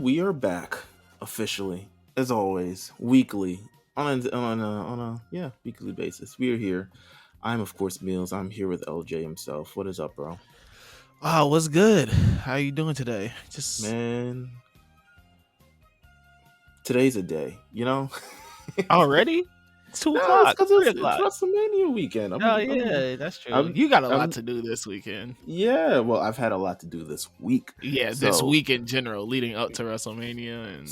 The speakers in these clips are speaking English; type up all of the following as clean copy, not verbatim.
we are back officially, as always, weekly on a weekly basis. We are here. I'm of course Meelz. I'm here with LJ himself. What is up, bro? Oh, what's good? How you doing today? Just Man, today's a day. You know? already? It's two No, it's o'clock, because three it's o'clock. WrestleMania weekend. Oh yeah, that's true. I'm, You got a lot I'm, to do this weekend. yeah. Well, I've had a lot to do this week. Yeah, this So, week in general, leading up to WrestleMania, and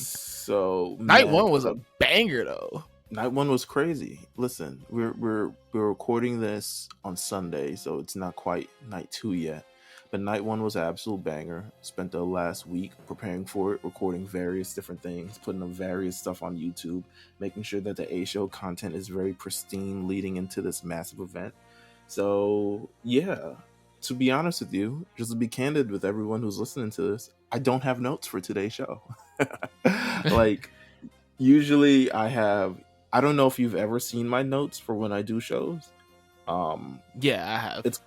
night man, one was a banger though. night one was crazy. Listen, we're recording this on Sunday, so it's not quite night two yet. But night one was an absolute banger. Spent the last week preparing for it, recording various different things, putting up various stuff on YouTube, making sure that the A show content is very pristine leading into this massive event. So yeah, to be honest with you, just to be candid with everyone who's listening to this, I don't have notes for today's show. Like usually I don't know if you've ever seen my notes for when I do shows. Yeah, I have. It's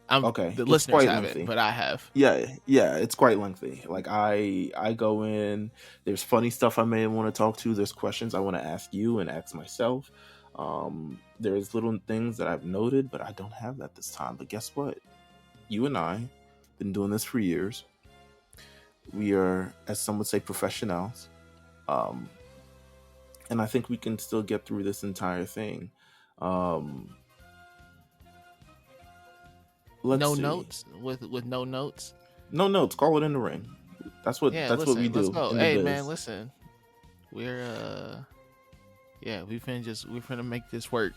okay. The It's listeners quite haven't, lengthy. but I have. Yeah, it's quite lengthy. Like I go in, there's funny stuff I may want to talk to, there's questions I want to ask you and ask myself. There's little things that I've noted, but I don't have that this time. But guess what? You and I been doing this for years. We are, as some would say, professionals. And I think we can still get through this entire thing. Let's No see. notes with no notes. No notes. Call it in the ring. That's what we do. Let's go. In the Hey biz. man, listen. We're we're finna make this work.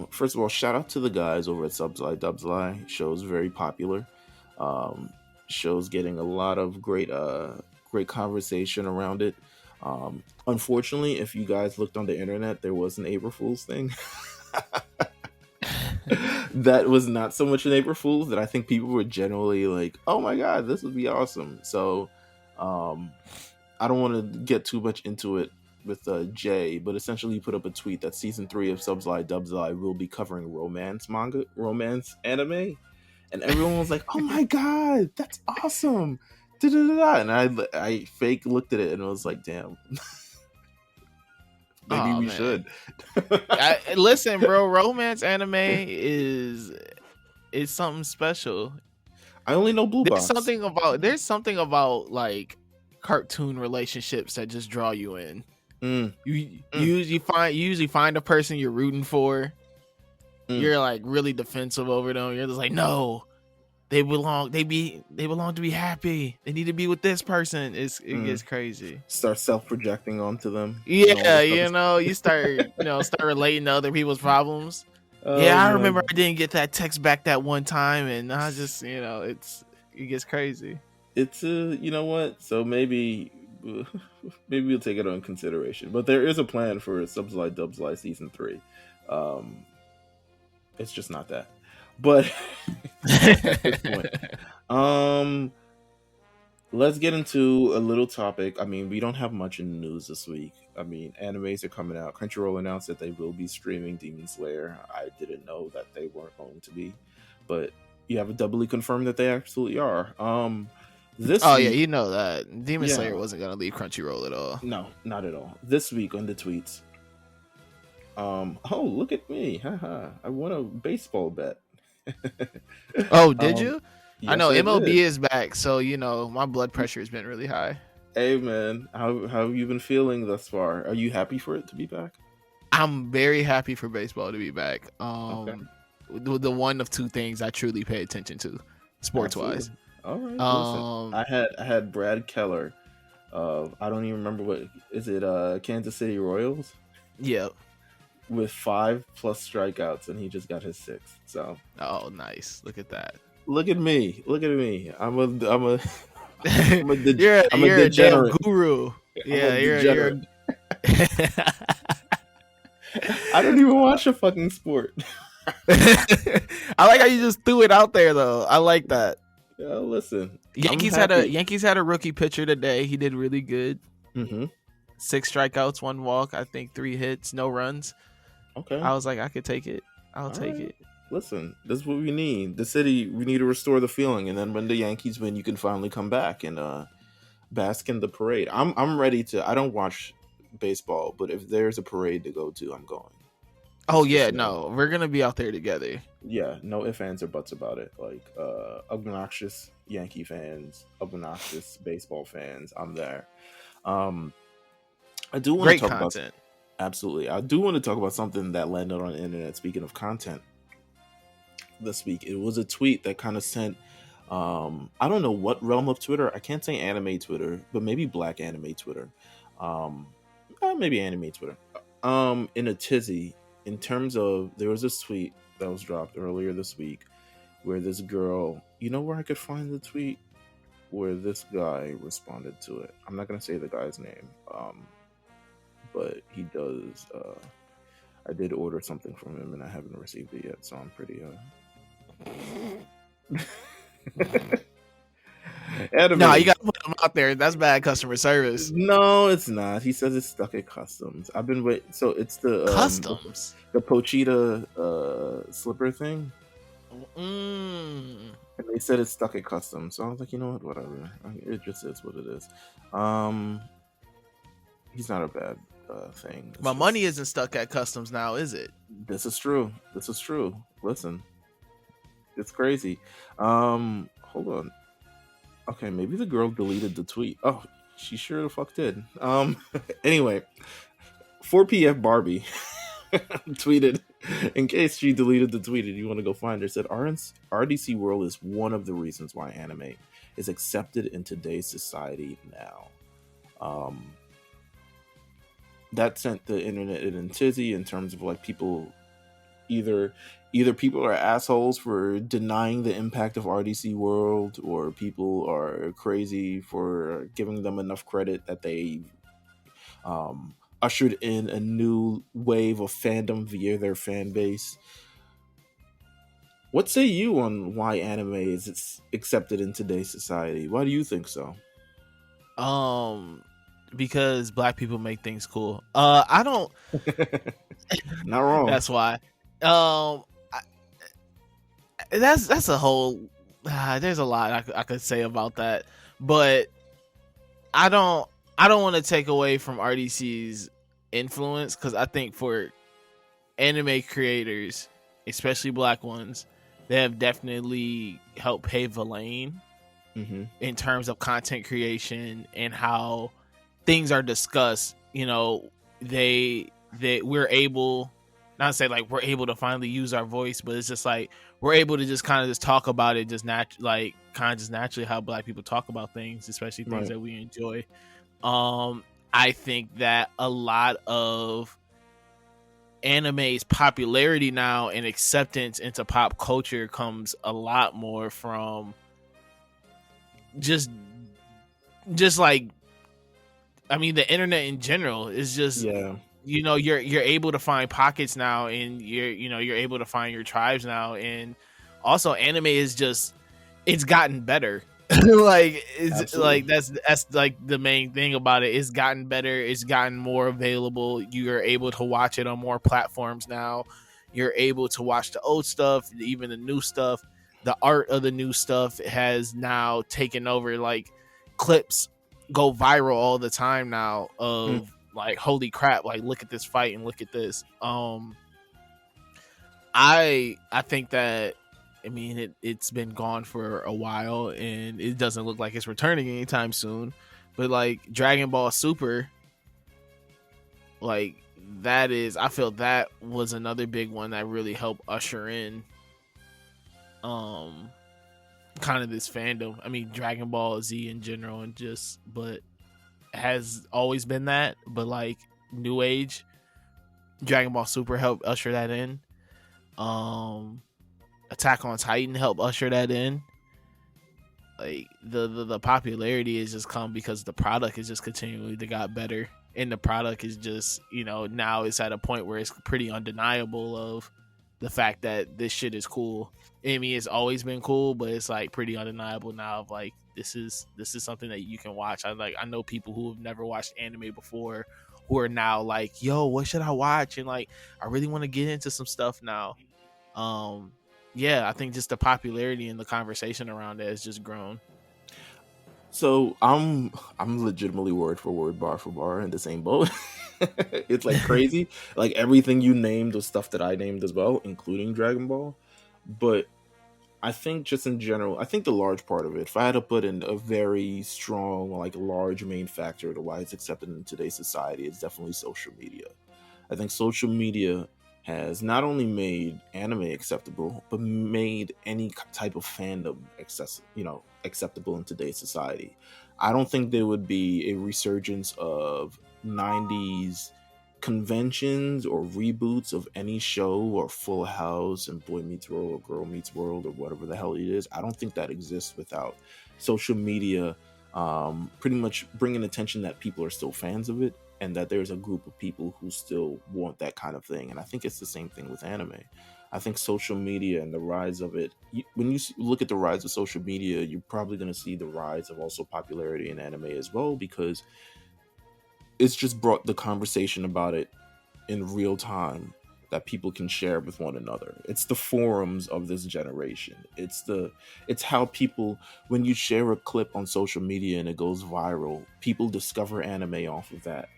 First of all, shout out to the guys over at Subsly Dubsly. Show's very popular. Show's getting a lot of great conversation around it. Unfortunately, if you guys looked on the internet, there was an April Fool's thing. That was not so much an April Fool's that I think people were generally like, oh my god, this would be awesome. So I don't want to get too much into it with Jay, but essentially he put up a tweet that season 3 of Subsly Dubsly will be covering romance anime, and everyone was like, oh my god, that's awesome. Da-da-da-da. And I fake looked at it and was like, damn. Maybe we should. Listen, bro, romance anime is something special. I only know Blue Box. There's something about like cartoon relationships that just draw you in. You usually find a person you're rooting for. You're like really defensive over them. You're just like, no, they belong to be happy. They need to be with this person. It gets crazy. Start self-projecting onto them. Yeah, you start relating to other people's problems. I remember I didn't get that text back that one time, and I just it gets crazy. It's you know what? So maybe we'll take it on consideration. But there is a plan for Subsly Dubsly season 3. It's just not that. But at this point, let's get into a little topic. I mean, we don't have much in the news this week. I mean, animes are coming out. Crunchyroll announced that they will be streaming Demon Slayer. I didn't know that they weren't going to be, but you have it doubly confirmed that they absolutely are. This week, yeah, you know that Demon Slayer wasn't gonna leave Crunchyroll at all. No, not at all. This week on the tweets. Oh, look at me. Haha. I won a baseball bet. Oh, did you? Yes, I know I MLB did. is back, so my blood pressure has been really high. Hey man, how have you been feeling thus far? Are you happy for it to be back? I'm very happy for baseball to be back. Okay. The one of two things I truly pay attention to, sports wise. All right. Listen, I had Brad Keller. I don't even remember what is it. Kansas City Royals. Yep. With 5+ strikeouts, and he just got his 6th. So. Oh, nice! Look at that. Look at me. I'm a you're a damn guru. Yeah, you're. I don't even watch a fucking sport. I like how you just threw it out there, though. I like that. Yeah, listen. Yankees had a rookie pitcher today. He did really good. 6 strikeouts, 1 walk. I think 3 hits, no runs. Okay. I was like, I could take it. I'll take it. Listen, this is what we need. The city, we need to restore the feeling, and then when the Yankees win, you can finally come back and bask in the parade. I'm ready to. I don't watch baseball, but if there's a parade to go to, I'm going. Oh yeah, no, we're gonna be out there together. Yeah, no ifs, ands, or buts about it. Like obnoxious Yankee fans, obnoxious baseball fans, I'm there. I do want to talk content. Absolutely, I do want to talk about something that landed on the internet. Speaking of content, this week it was a tweet that kind of sent. I don't know what realm of Twitter. I can't say anime Twitter, but maybe Black anime Twitter. Maybe anime Twitter. In a tizzy. In terms of, there was this tweet that was dropped earlier this week where this girl, you know where I could find the tweet? Where this guy responded to it. I'm not going to say the guy's name, but he does. I did order something from him and I haven't received it yet, so I'm pretty... No, you gotta put them out there. That's bad customer service. No, it's not. He says it's stuck at customs. I've been waiting. So it's the customs, the Pochita slipper thing. And they said it's stuck at customs. So I was like, you know what, whatever. It just is what it is. He's not a bad thing. My money isn't stuck at customs now, is it? This is true. Listen, it's crazy. Hold on. Okay, maybe the girl deleted the tweet. Oh, she sure the fuck did. Anyway, 4PF Barbie tweeted, in case she deleted the tweet and you want to go find her, said RDC World is one of the reasons why anime is accepted in today's society now. That sent the internet in a tizzy in terms of like people either people are assholes for denying the impact of RDC World, or people are crazy for giving them enough credit that they ushered in a new wave of fandom via their fan base. What say you on why anime is accepted in today's society? Why do you think so? Because Black people make things cool. I don't. Not wrong. That's why. That's a whole. There's a lot I could say about that, but I don't want to take away from RDC's influence, because I think for anime creators, especially Black ones, they have definitely helped pave the lane in terms of content creation and how things are discussed. You know, we're able, not to say like we're able to finally use our voice, but it's just like we're able to just kind of just talk about it just naturally how Black people talk about things, especially things that we enjoy. I think that a lot of anime's popularity now and acceptance into pop culture comes a lot more from just like, I mean, the internet in general is just, you know, you're able to find pockets now, and you're able to find your tribes now. And also anime is just, it's gotten better. Like it's Absolutely. Like that's like the main thing about it. It's gotten better. It's gotten more available. You're able to watch it on more platforms now. You're able to watch the old stuff, even the new stuff. The art of the new stuff has now taken over. Like clips go viral all the time now of like, holy crap, like look at this fight and look at this. I think that, I mean, it's been gone for a while, and it doesn't look like it's returning anytime soon. But like Dragon Ball Super, like I feel that was another big one that really helped usher in kind of this fandom. I mean, Dragon Ball Z in general, and just, but has always been that. But like New Age, Dragon Ball Super helped usher that in. Attack on Titan helped usher that in. Like the popularity has just come because the product is just continually got better, and the product is just, you know, now it's at a point where it's pretty undeniable of the fact that this shit is cool. I mean, it's always been cool, but it's like pretty undeniable now of like, this is something that you can watch. I know people who have never watched anime before who are now like, yo, what should I watch? And like, I really want to get into some stuff now. Yeah, I think just the popularity and the conversation around it has just grown. So I'm legitimately word for word, bar for bar in the same boat. It's like crazy. Like everything you named was stuff that I named as well, including Dragon Ball. But I think just in general, I think the large part of it, if I had to put in a very strong, like large main factor to why it's accepted in today's society, it's definitely social media. I think social media has not only made anime acceptable, but made any type of fandom acceptable in today's society. I don't think there would be a resurgence of 90s conventions or reboots of any show or Full House and Boy Meets World or Girl Meets World or whatever the hell it is. I don't think that exists without social media pretty much bringing attention that people are still fans of it and that there's a group of people who still want that kind of thing. And I think it's the same thing with anime. I think social media and the rise of it, when you look at the rise of social media, you're probably going to see the rise of also popularity in anime as well, because it's just brought the conversation about it in real time that people can share with one another. It's the forums of this generation. It's how people, when you share a clip on social media and it goes viral, people discover anime off of that.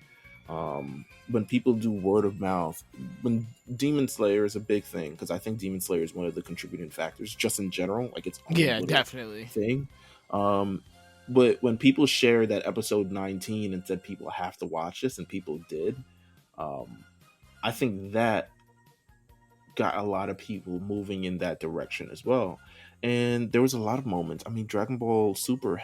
When people do word of mouth, when Demon Slayer is a big thing, because I think Demon Slayer is one of the contributing factors just in general, like its own definitely thing. But when people share that episode 19 and said people have to watch this, and people did, I think that got a lot of people moving in that direction as well. And there was a lot of moments. I mean, Dragon Ball Super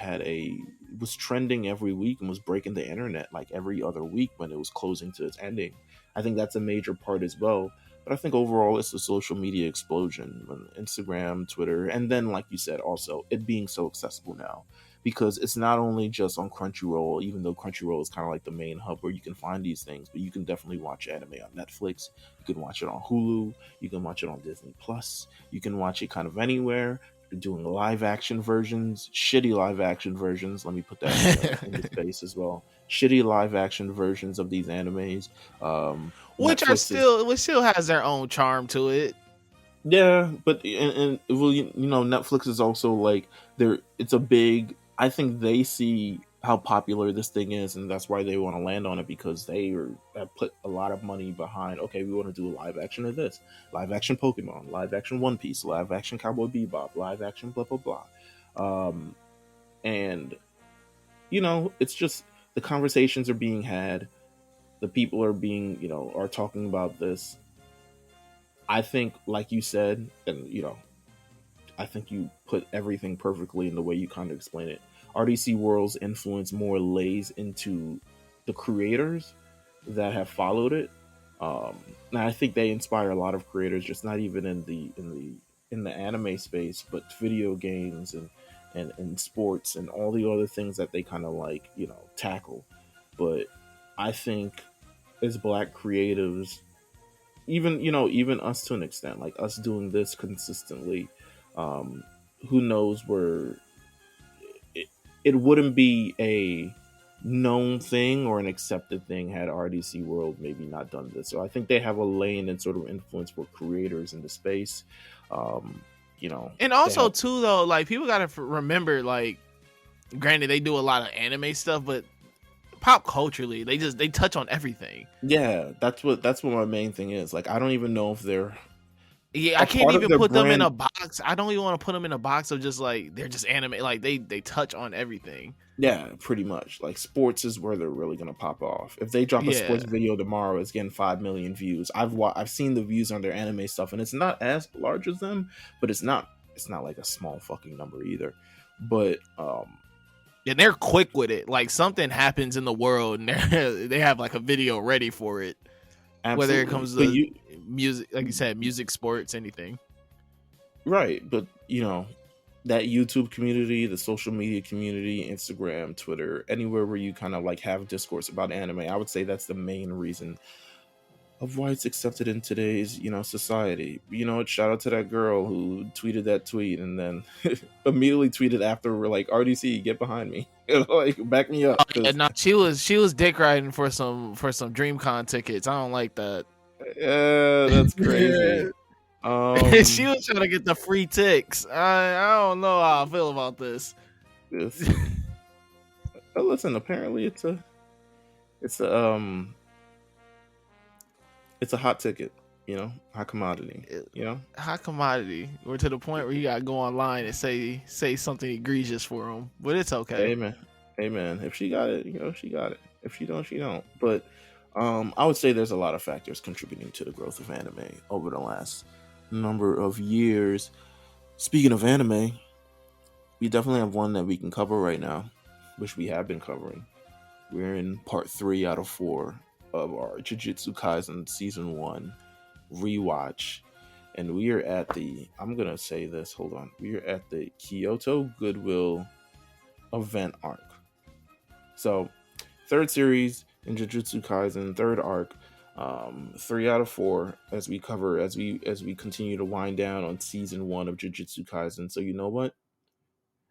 was trending every week and was breaking the internet like every other week when it was closing to its ending. I think that's a major part as well. But I think overall it's the social media explosion, Instagram, Twitter, and then like you said, also it being so accessible now. Because it's not only just on Crunchyroll, even though Crunchyroll is kind of like the main hub where you can find these things, but you can definitely watch anime on Netflix. You can watch it on Hulu. You can watch it on Disney Plus. You can watch it kind of anywhere. They're doing live action versions, shitty live action versions. Let me put that in the space as well. Shitty live action versions of these animes, which still has their own charm to it. Yeah, but and well, Netflix is also like it's a big. I think they see how popular this thing is, and that's why they want to land on it, because they have put a lot of money behind. Okay, we want to do a live action of this, live action Pokemon, live action One Piece, live action Cowboy Bebop, live action blah blah blah, and it's just the conversations are being had, the people are talking about this. I think, like you said, and I think you put everything perfectly in the way you kind of explain it. RDC World's influence more lays into the creators that have followed it. And I think they inspire a lot of creators, just not even in the anime space, but video games and sports and all the other things that they kind of tackle. But I think as Black creatives, even us to an extent, like us doing this consistently, who knows where it wouldn't be a known thing or an accepted thing had RDC World maybe not done this. So I think they have a lane and sort of influence for creators in the space. And also too, though, like people gotta remember, like, granted they do a lot of anime stuff, but pop culturally they touch on everything. Yeah, that's what my main thing is. Like, I don't even know if they're I can't even put them in a box. I don't even want to put them in a box of just like they're just anime. Like they touch on everything. Yeah, pretty much. Like, sports is where they're really gonna pop off. If they drop a sports video tomorrow, it's getting 5 million views. I've seen the views on their anime stuff, and it's not as large as them, but it's not like a small fucking number either. But and they're quick with it. Like, something happens in the world, and they have like a video ready for it. Absolutely. Whether it comes to music, like you said, music, sports, anything. Right, but that YouTube community, the social media community, Instagram, Twitter, anywhere where you kind of like have discourse about anime, I would say that's the main reason of why it's accepted in today's society. Shout out to that girl who tweeted that tweet and then immediately tweeted after, we're like, RDC, get behind me, like, back me up. No, she was dick riding for some DreamCon tickets. I don't like that. Yeah, that's crazy. She was trying to get the free ticks. I don't know how I feel about this. But listen, apparently it's a it's a hot ticket, hot commodity, High commodity. We're to the point where you gotta go online and say something egregious for them, but it's okay. Amen. Amen. If she got it, she got it. If she don't, she don't. But I would say there's a lot of factors contributing to the growth of anime over the last number of years. Speaking of anime, we definitely have one that we can cover right now, which we have been covering. We're in part 3 out of 4 of our Jujutsu Kaisen season 1 rewatch, and we are at the, I'm gonna say this, hold on, we are at the Kyoto Goodwill Event arc. So, third series in Jujutsu Kaisen, third arc, 3 out of 4 as we continue to wind down on season 1 of Jujutsu Kaisen. So you know what?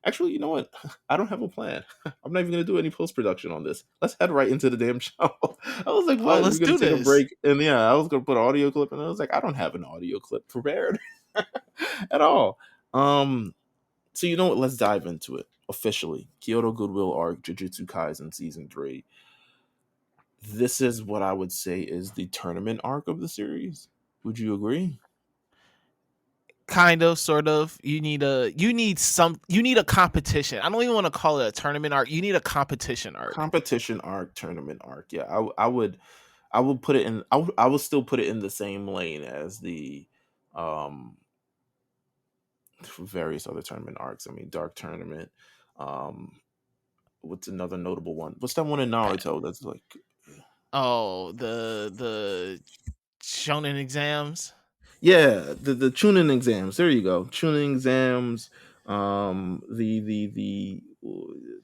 Actually, you know what? I don't have a plan. I'm not even gonna do any post production on this. Let's head right into the damn show. I was like, Oh, what? let's We're gonna do take a this. break, and yeah, I was gonna put an audio clip, and I was like, I don't have an audio clip prepared at all. So you know what? Let's dive into it officially. Kyoto Goodwill arc, Jujutsu Kaisen season 3. This is what I would say is the tournament arc of the series. Would you agree? Kind of, sort of. You need a competition. I don't even want to call it a tournament arc. You need a competition arc. Competition arc, tournament arc. Yeah, I would put it in. I would still put it in the same lane as the various other tournament arcs. I mean, Dark Tournament. Um, what's another notable one? What's that one in Naruto? That's like, Oh, the shonen exams. yeah, the Chunin exams. There you go, Chunin exams.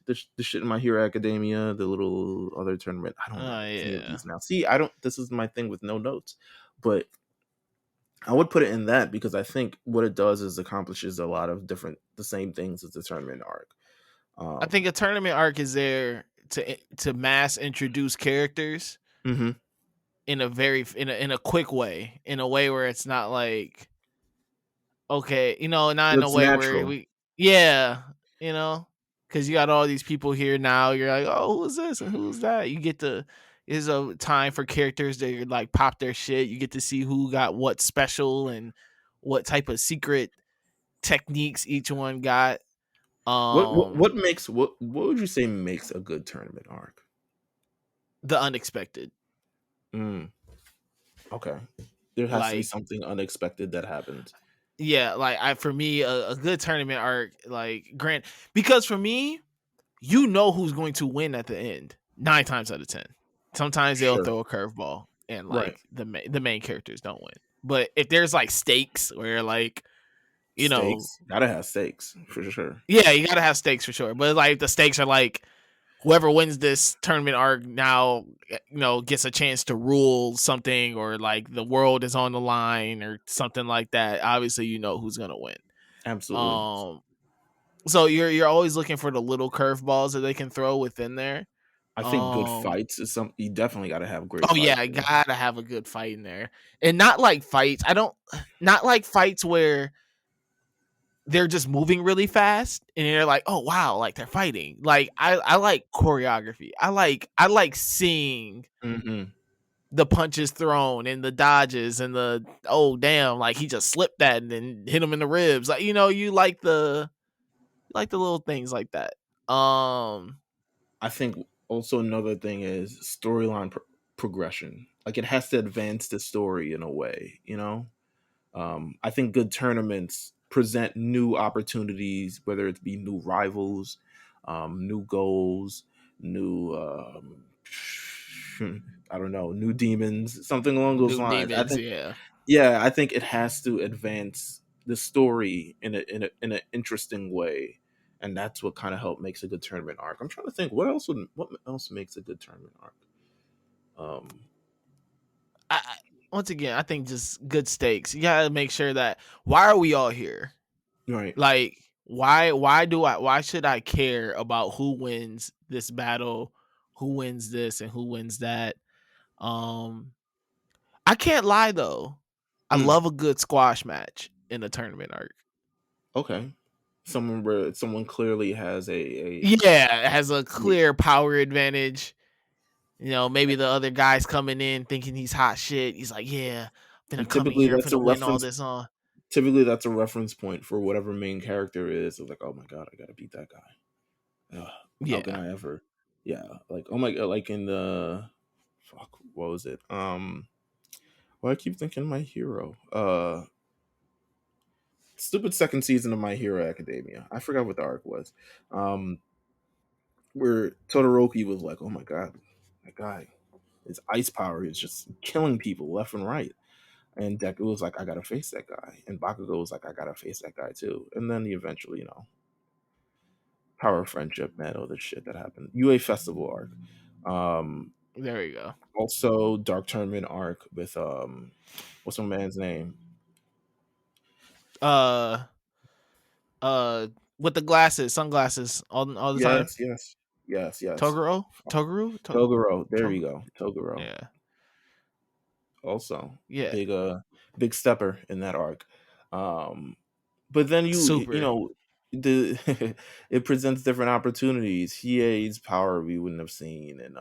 The shit in My Hero Academia, the little other tournament. I don't Oh remember any of yeah. these now. See, I don't. This is my thing with no notes, but I would put it in that because I think what it does is accomplishes a lot of the same things as the tournament arc. I think Um, a tournament arc is there to mass introduce characters mm-hmm. in a very in a quick way, in a way where it's not like, okay, not in a It's way where natural. yeah, you know, because you got all these people here now. You're like, oh, who's this and who's that? You get to is a time for characters to like pop their shit. You get to see who got what special and what type of secret techniques each one got. What makes what would you say makes a good tournament arc? The unexpected. Mm, okay, there has to be Like, something unexpected that happens. yeah, like for me, a good tournament arc, like because for me, you know who's going to win at the end 9 times out of 10. Sometimes they'll Sure, throw a curveball and right. like the main characters don't win. But if there's like stakes where like, Stakes, gotta have stakes for sure. yeah, you gotta have stakes for sure. But like the stakes are like whoever wins this tournament arc now, gets a chance to rule something, or like the world is on the line or something like that. Obviously, you know who's gonna win. Absolutely. Um, so you're always looking for the little curveballs that they can throw within there. I think good Um, fights is some. You definitely got to have great oh yeah, fights. I gotta have a good fight in there, and not like fights. Not like fights where they're just moving really fast and you're like, oh wow, like they're fighting. Like I like choreography. I like seeing Mm-hmm. the punches thrown and the dodges and the, oh damn, like he just slipped that and then hit him in the ribs. Like, you like the little things like that. I think also another thing is storyline progression. Like it has to advance the story in a way, I think good tournaments present new opportunities, whether it be new rivals, new goals, new I don't know, new demons, something along those New lines. I demons, think, yeah. yeah, I think it has to advance the story in an interesting way, and that's what kind of help makes a good tournament arc. I'm trying to think what else makes a good tournament arc. Um, Once again, I think just good stakes. You gotta make sure that, why are we all here? right. Like, why should I care about who wins this battle, who wins this and who wins that? Um I can't lie though. I Mm, love a good squash match in a tournament arc. okay. someone where someone clearly has a Yeah, has a yeah. clear power advantage. You know, maybe the other guy's coming in thinking he's hot shit. He's like, yeah, I'm gonna And come in typically here, I'm that's a gonna win all reference. this on. Typically that's a reference point for whatever main character is. It's like, oh my god, I gotta beat that guy. Ugh, how can Yeah. I ever? Yeah, like oh my god, like in the fuck, what was it? Well, I keep thinking My Hero. Stupid second season of My Hero Academia. I forgot what the arc was. Um, where Todoroki was like, "Oh my god, that guy, his ice power is just killing people left and right." And Deku was like, "I gotta face that guy," and Bakugo was like, "I gotta face that guy too." And then eventually, power of friendship, man, all this shit that happened. UA Festival arc. Um, There you go. Also Dark Tournament arc with what's my man's name? Uh with the glasses, sunglasses all the time. Yes, yes, yes, yes. Toguro? Fuck. Toguro? Toguro. There you Tog- go. Toguro. yeah. Also Yeah. big stepper in that arc. Um, but then you Super. know the it presents different opportunities. Hiei's power we wouldn't have seen, and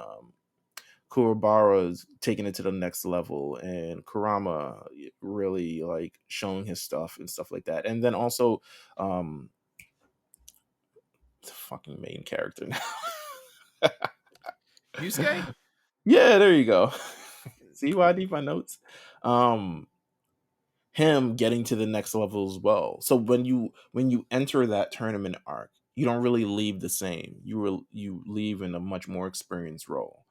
Kuwabara's taking it to the next level, and Kurama really like showing his stuff and stuff like that. And then also um the fucking main character now. Yusuke? Yeah, there you go. See why I need my notes? Um Him getting to the next level as well. So when you enter that tournament arc, you don't really leave the same. You leave in a much more experienced role.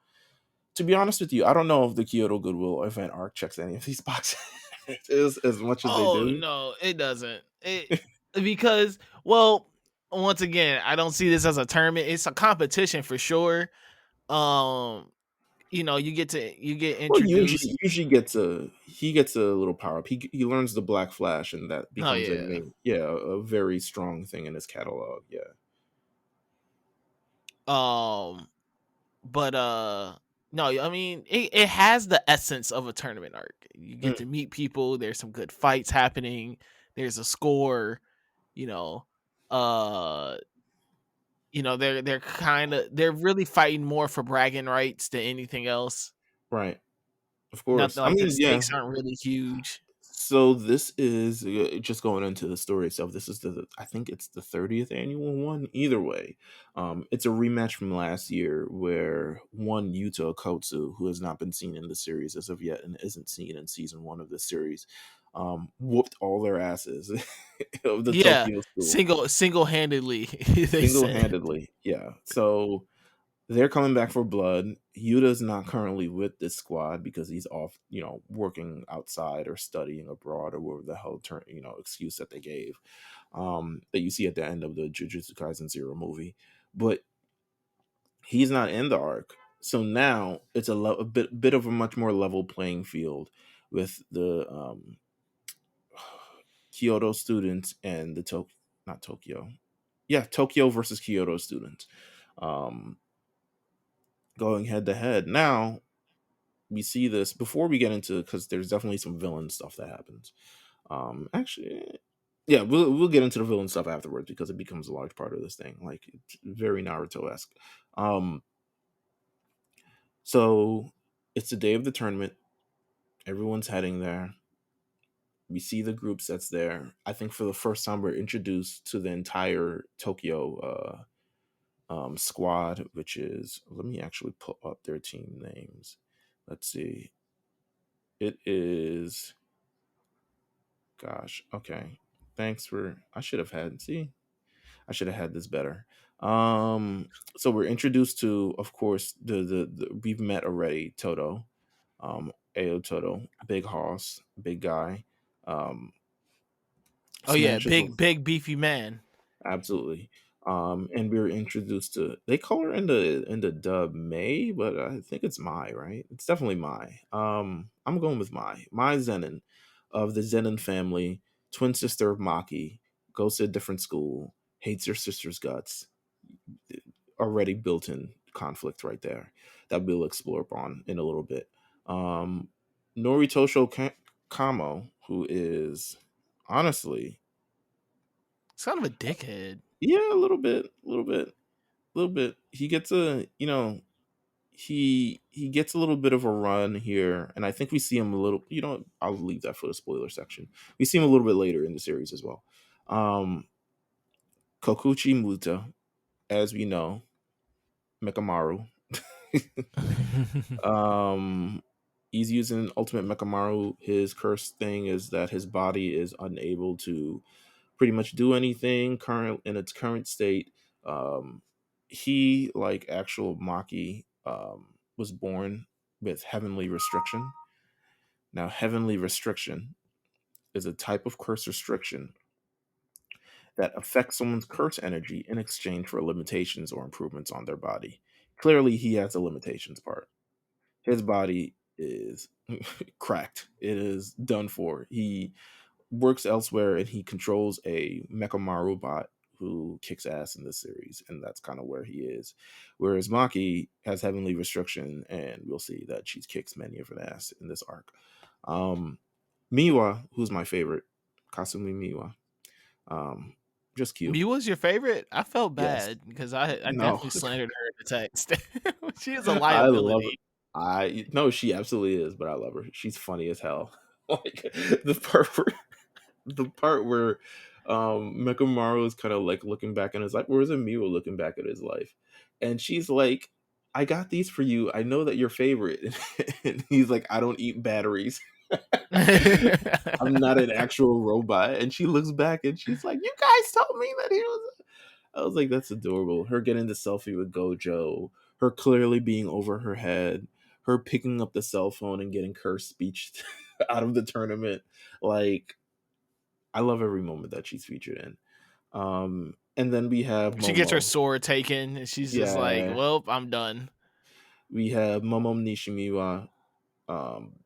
To be honest with you, I don't know if the Kyoto Goodwill Event arc checks any of these boxes as much as they Oh do. no, it doesn't. It because well, once again, I don't see this as a tournament. It's a competition for sure. Um, you get Well, introduced. he gets a little power up. He learns the Black Flash, and that Oh becomes a yeah. main, yeah, a very strong thing in his catalog. Yeah. Um, but no, I mean it has the essence of a tournament arc. You get Mm, to meet people, there's some good fights happening, there's a score, you know. Uh they're really fighting more for bragging rights than anything else. right. Of Nothing course. I like the mean, yeah. stakes aren't really huge. So this is just going into the story itself. This is I think it's the 30th annual one. Either way, it's a rematch from last year where one Yuta Okotsu, who has not been seen in the series as of yet and isn't seen in season one of the series, whooped all their asses of the Yeah, Tokyo school single-handedly they single said. handedly. Yeah. So they're coming back for blood. Yuta's not currently with this squad because he's off, working outside or studying abroad or whatever the hell excuse that they gave. That you see at the end of the Jujutsu Kaisen Zero movie. But he's not in the arc. So now it's a bit of a much more level playing field with the Kyoto students and the not Tokyo. Yeah, Tokyo versus Kyoto students. Um, Going head to head. Now we see this before we get into, because there's definitely some villain stuff that happens. Actually, yeah, we'll get into the villain stuff afterwards because it becomes a large part of this thing. Like it's very Naruto esque. Um, so it's the day of the tournament. Everyone's heading there. We see the groups that's there. I think for the first time we're introduced to the entire Tokyo squad, which is, let me actually pull up their team names. Let's see. It is, gosh, okay. Thanks for, I should have had, see, I should have had this better. So we're introduced to, of course, the we've met already, Toto, Ao Toto, big hoss, big guy, um, Oh yeah, smashes. big beefy man. Absolutely. And we were introduced to, they call her in the dub May, but I think it's Mai, right? It's definitely Mai. I'm going with Mai. Mai Zenin of the Zenin family, twin sister of Maki, goes to a different school, hates her sister's guts. Already built in conflict right there that we'll explore upon in a little bit. Um Noritosho Kamo, who is honestly He's kind of a dickhead. Yeah, a little bit. He gets he gets a little bit of a run here, and I think we see him a little. I'll leave that for the spoiler section. We see him a little bit later in the series as well. Kokuchi Muta, as we know, Mekamaru. He's using Ultimate Mekamaru. His curse thing is that his body is unable to pretty much do anything current in its current state. He, like actual Maki, was born with heavenly restriction. Now, heavenly restriction is a type of curse restriction that affects someone's curse energy in exchange for limitations or improvements on their body. Clearly, he has a limitations part. His body is cracked. It is done for. He works elsewhere and he controls a Mekamaru bot who kicks ass in this series, and that's kind of where he is. Whereas Maki has heavenly restriction, and we'll see that she kicks many of her ass in this arc. Miwa, who's my favorite, Kasumi Miwa, just cute. Miwa's your favorite? I felt Yes. bad because I No. definitely slandered her in the text. She is a I love her. liability. No, she absolutely is, but I love her. She's funny as hell. Like the part where Mekamaru is kind of like looking back in his life, whereas Miwa looking back at his life, and she's like, "I got these for you. I know that you're favorite," and he's like, "I don't eat batteries. I'm not an actual robot." And she looks back and she's like, "You guys told me that he was." I was like, "That's adorable." Her getting the selfie with Gojo, her clearly being over her head, her picking up the cell phone and getting cursed speech out of the tournament, like. I love every moment that she's featured in. And then we have She gets her Momo. sword taken, and she's just like, Yeah, "Well, I'm done." we have Momo Nishimiwa, um,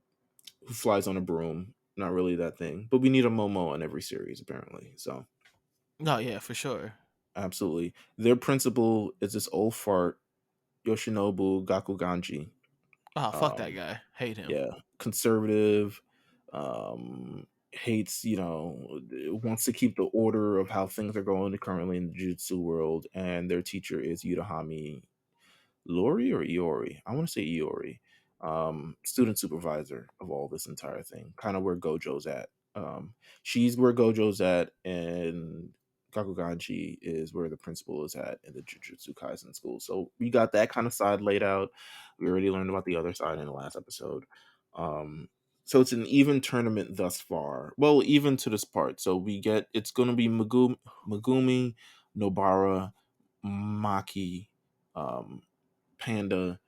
who flies on a broom. Not really that thing, but we need a Momo in every series apparently. So No, yeah, for sure. absolutely, their principal is this old fart Yoshinobu Gakuganji. Oh, fuck that Um, guy. Hate him. yeah, conservative, hates, wants to keep the order of how things are going currently in the Jujutsu world, and their teacher is Yutahami Lori or Iori. I want to say Iori. Student supervisor of all this entire thing, kind of where Gojo's at. She's where Gojo's at, and Gakuganji is where the principal is at in the Jujutsu Kaisen school. So we got that kind of side laid out. We already learned about the other side in the last episode. So it's an even tournament thus far. Well, even to this part. So it's going to be Megumi, Nobara, Maki, um, Panda.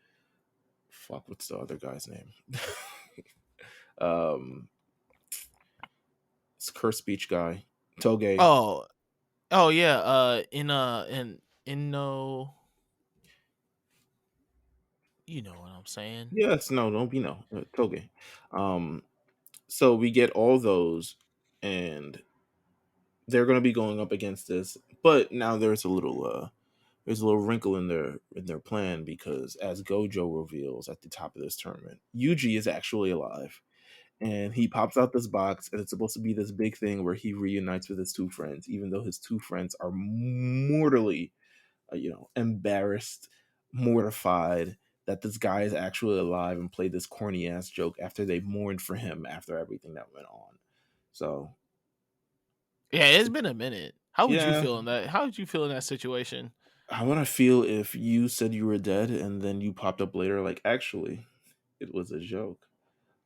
Fuck, what's the other guy's name? um, it's Curse Speech guy, Toge. Oh, oh yeah. In no, you know what I'm saying. Yes, no, don't be no Toge. Um, so we get all those, and they're going to be going up against this. But now there's a little wrinkle in their plan, because as Gojo reveals at the top of this tournament, Yuji is actually alive. And he pops out this box, and it's supposed to be this big thing where he reunites with his two friends, even though his two friends are mortally, embarrassed, mortified that this guy is actually alive and played this corny ass joke after they mourned for him after everything that went on. So, Yeah, it's been a minute. How would you yeah, feel in that? How would you feel in that situation? I want to feel if you said you were dead and then you popped up later, like, actually, it was a joke.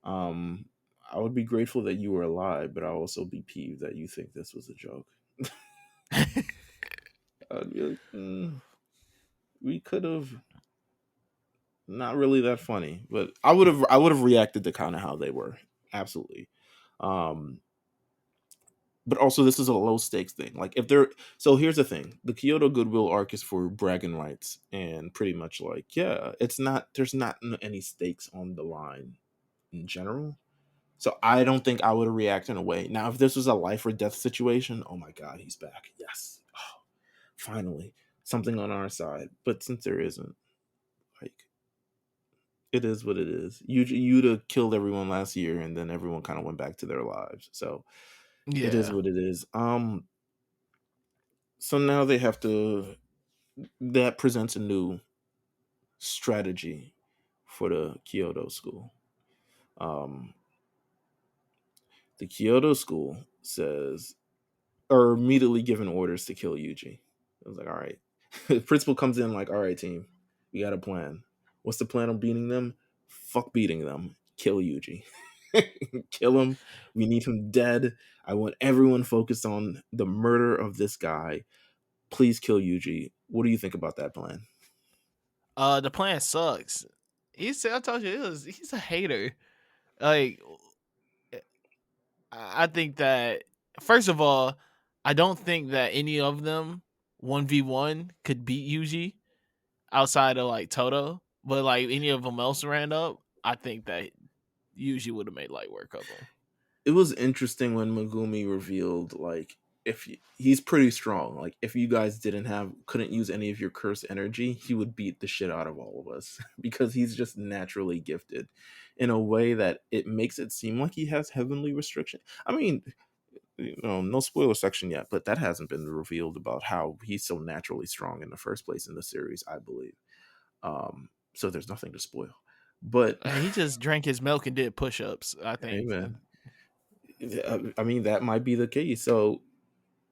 Um, I would be grateful that you were alive, but I'll also be peeved that you think this was a joke. I'd be like, we could have not really that funny, but I would have reacted to kind of how they were. Absolutely. Um, but also this is a low stakes thing. Like if they're so here's the thing. The Kyoto Goodwill arc is for bragging rights, and pretty much like, yeah, there's not any stakes on the line in general. So I don't think I would react in a way. Now, if this was a life or death situation, oh my god, he's back. Yes. Oh, finally. Something on our side. But since there isn't, like, it is what it is. Yuta killed everyone last year, and then everyone kind of went back to their lives. So it is Yeah. what it is. So now they have to. That presents a new strategy for the Kyoto school. Um, the Kyoto school says, or immediately given orders to kill Yuji. I was like, all right. The principal comes in like, all right, team, we got a plan. What's the plan on beating them? Fuck beating them. Kill Yuji. Kill him. We need him dead. I want everyone focused on the murder of this guy. Please kill Yuji. What do you think about that plan? The plan sucks. I told you he's a hater. Like I think that first of all, I don't think that any of them 1v1 could beat Yuji outside of like Toto. But like any of them else ran up, I think that Yuji would have made light work of him. It was interesting when Megumi revealed like if he's pretty strong. Like if you guys couldn't use any of your curse energy, he would beat the shit out of all of us because he's just naturally gifted in a way that it makes it seem like he has heavenly restriction. I mean, no spoiler section yet, but that hasn't been revealed about how he's so naturally strong in the first place in the series, I believe. So there's nothing to spoil. But he just drank his milk and did push-ups, I think. Amen. I mean, that might be the case. So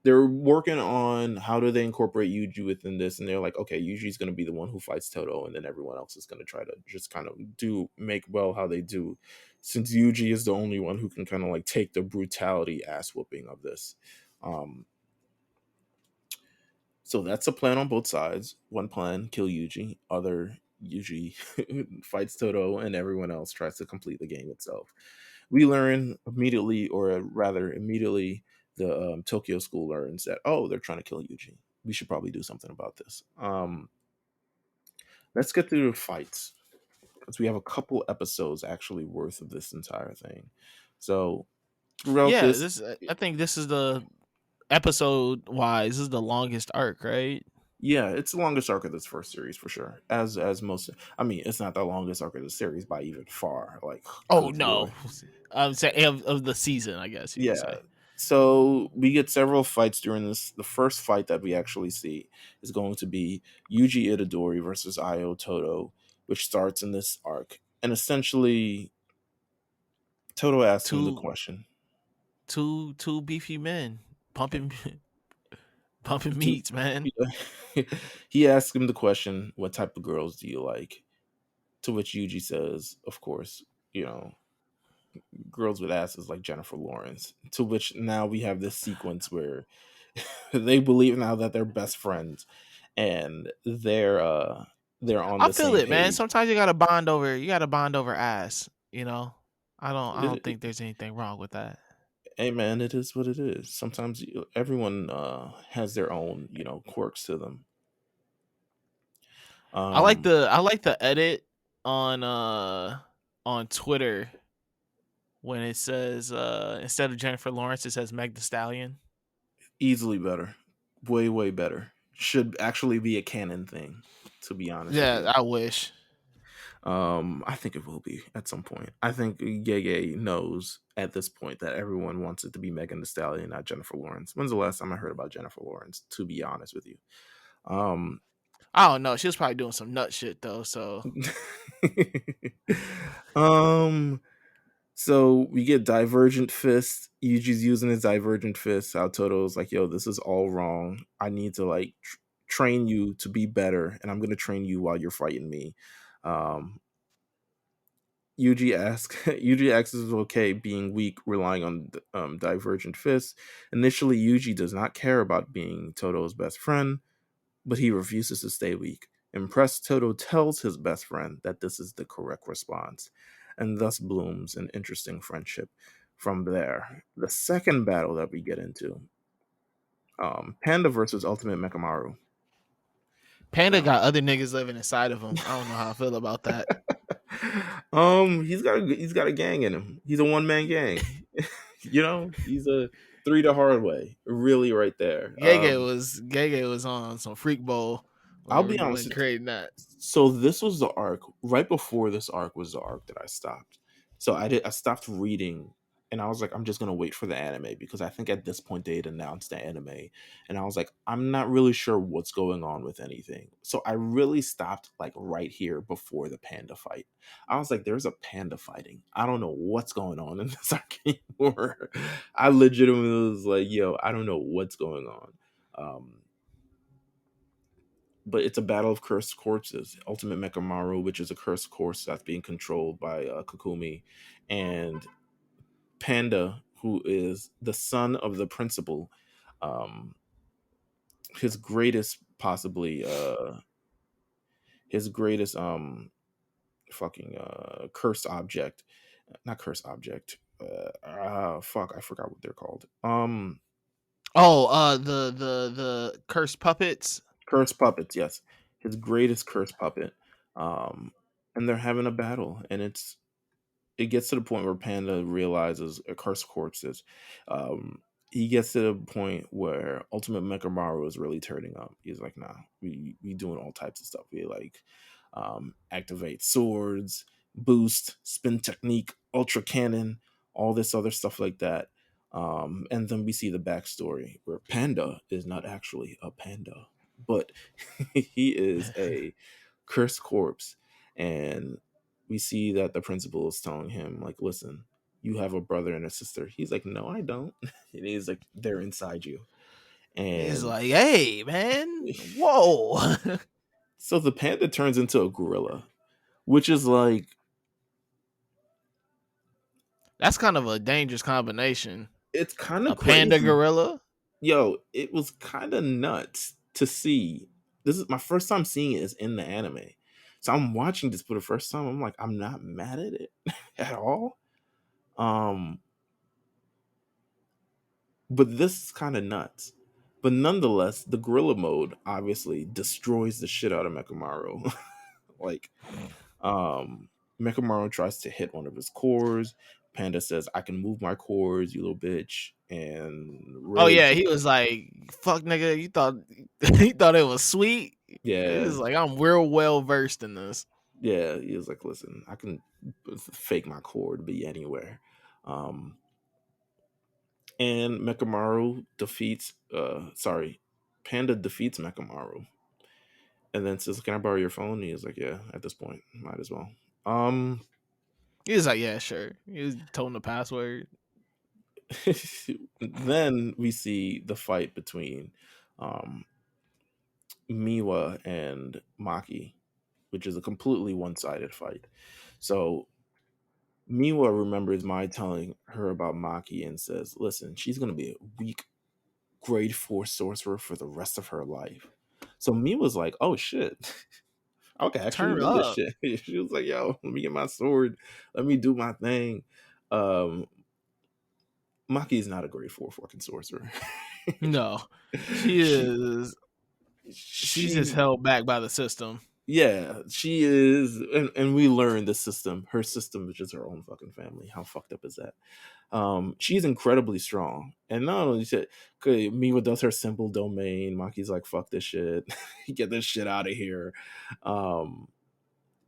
they're working on how do they incorporate Yuji within this, and they're like, okay, Yuji's going to be the one who fights Toto, and then everyone else is going to try to just kind of make well how they do, since Yuji is the only one who can kind of like take the brutality ass whooping of this. So that's a plan on both sides. One plan, kill Yuji. Other, Yuji fights Toto, and everyone else tries to complete the game itself. We learn immediately, or rather immediately, the Tokyo school learns that, oh, they're trying to kill Yuji. We should probably do something about this. Let's get through the fights, because we have a couple episodes actually worth of this entire thing. So throughout this, I think this is the episode wise. This is the longest arc, right? Yeah, it's the longest arc of this first series for sure. As most, I mean, it's not the longest arc of the series by even far. Like, oh no, I'm saying of the season, I guess you could say. So we get several fights during this. The first fight that we actually see is going to be Yuji Itadori versus Io Toto, which starts in this arc. And essentially, Toto asks him the question. Two beefy men pumping meats, man. He asks him the question, what type of girls do you like? To which Yuji says, of course, girls with asses like Jennifer Lawrence. To which now we have this sequence where they believe now that they're best friends, and they're on the same feel it, page. Man. Sometimes you gotta bond over ass. I don't think there's anything wrong with that. Hey man, it is what it is. Sometimes everyone has their own quirks to them. I like the edit on Twitter when it says instead of Jennifer Lawrence, it says Meg Thee Stallion. Easily better, way better. Should actually be a canon thing, to be honest. Yeah, I wish. I think it will be at some point. I think Gege knows at this point that everyone wants it to be Megan Thee Stallion, not Jennifer Lawrence. When's the last time I heard about Jennifer Lawrence? To be honest with you, I don't know. She was probably doing some nut shit though. So, so we get Divergent Fist. Yuji's using his Divergent Fist. How Toto's like, yo, this is all wrong. I need to like train you to be better, and I'm gonna train you while you're fighting me. Yuji asks if it's okay being weak, relying on Divergent Fist. Initially, Yuji does not care about being Toto's best friend, but he refuses to stay weak. Impressed, Toto tells his best friend that this is the correct response, and thus blooms an interesting friendship. From there, the second battle that we get into, Panda versus Ultimate Mekamaru. Panda got other niggas living inside of him. I don't know how I feel about that. He's got a gang in him. He's a one-man gang. He's a 3 the hard way. Really, right there. Gege was on some freak bowl. I'll be honest, creating that. So this was the arc. Right before this arc was the arc that I stopped. So I stopped reading and I was like, I'm just gonna wait for the anime because I think at this point they had announced the anime, and I was like, I'm not really sure what's going on with anything. So I really stopped like right here before the panda fight. I was like, there's a panda fighting. I don't know what's going on in this arcade war. I legitimately was like, yo, I don't know what's going on. But it's a battle of cursed corpses. Ultimate Mechamaru, which is a cursed corpse that's being controlled by Kokumi, and Panda, who is the son of the principal, um, his greatest possibly his greatest fucking cursed object, not cursed object. Fuck, I forgot what they're called. The cursed puppets. Cursed puppets, yes, his greatest cursed puppet. And they're having a battle, and it gets to the point where Panda realizes a cursed corpses. He gets to the point where Ultimate Mechamaru is really turning up. He's like, nah, we doing all types of stuff. We like activate swords, boost, spin technique, ultra cannon, all this other stuff like that. And then we see the backstory where Panda is not actually a panda, but he is a cursed corpse. And we see that the principal is telling him, like, listen, you have a brother and a sister. He's like, no, I don't. And he's like, they're inside you. He's And like, hey, man, whoa. so the panda turns into a gorilla, which is like, That's kind of a dangerous combination. it's kind of A panda crazy. gorilla. Yo, it was kind of nuts to see. This is my first time seeing it is in the anime. So I'm watching this for the first time. I'm like, I'm not mad at it at all. But this is kind of nuts. But nonetheless, the gorilla mode obviously destroys the shit out of Mechamaru. Like, Mechamaru tries to hit one of his cores. Panda says, I can move my cores, you little bitch. And Oh really yeah, just, he was like, "Fuck, nigga, you thought he thought it was sweet." He yeah, was like, "I'm real well versed in this." yeah. He was like, listen, I can fake my core to be anywhere. Um, and Mechamaru defeats, Panda defeats Mechamaru. And then says, can I borrow your phone? And he was like, yeah, at this point, might as well. Um, He was like, "Yeah, sure." He was told him the password. then we see the fight between um, Miwa and Maki, which is a completely one-sided fight. So Miwa remembers Mai telling her about Maki and says, listen, she's going to be a weak grade 4 sorcerer for the rest of her life. So Miwa's like, oh shit, I can actually Turn do this up. shit. She was like, yo, let me get my sword. Let me do my thing. Um, Maki is not a grade 4 fucking sorcerer. No, she she, is. She's just she, held back by the system. yeah, she is. And we learn the system, her system, which is her own fucking family. How fucked up is that? She's incredibly strong. And not only said, okay, Miwa does her simple domain. Maki's like, fuck this shit. Get this shit out of here. Um,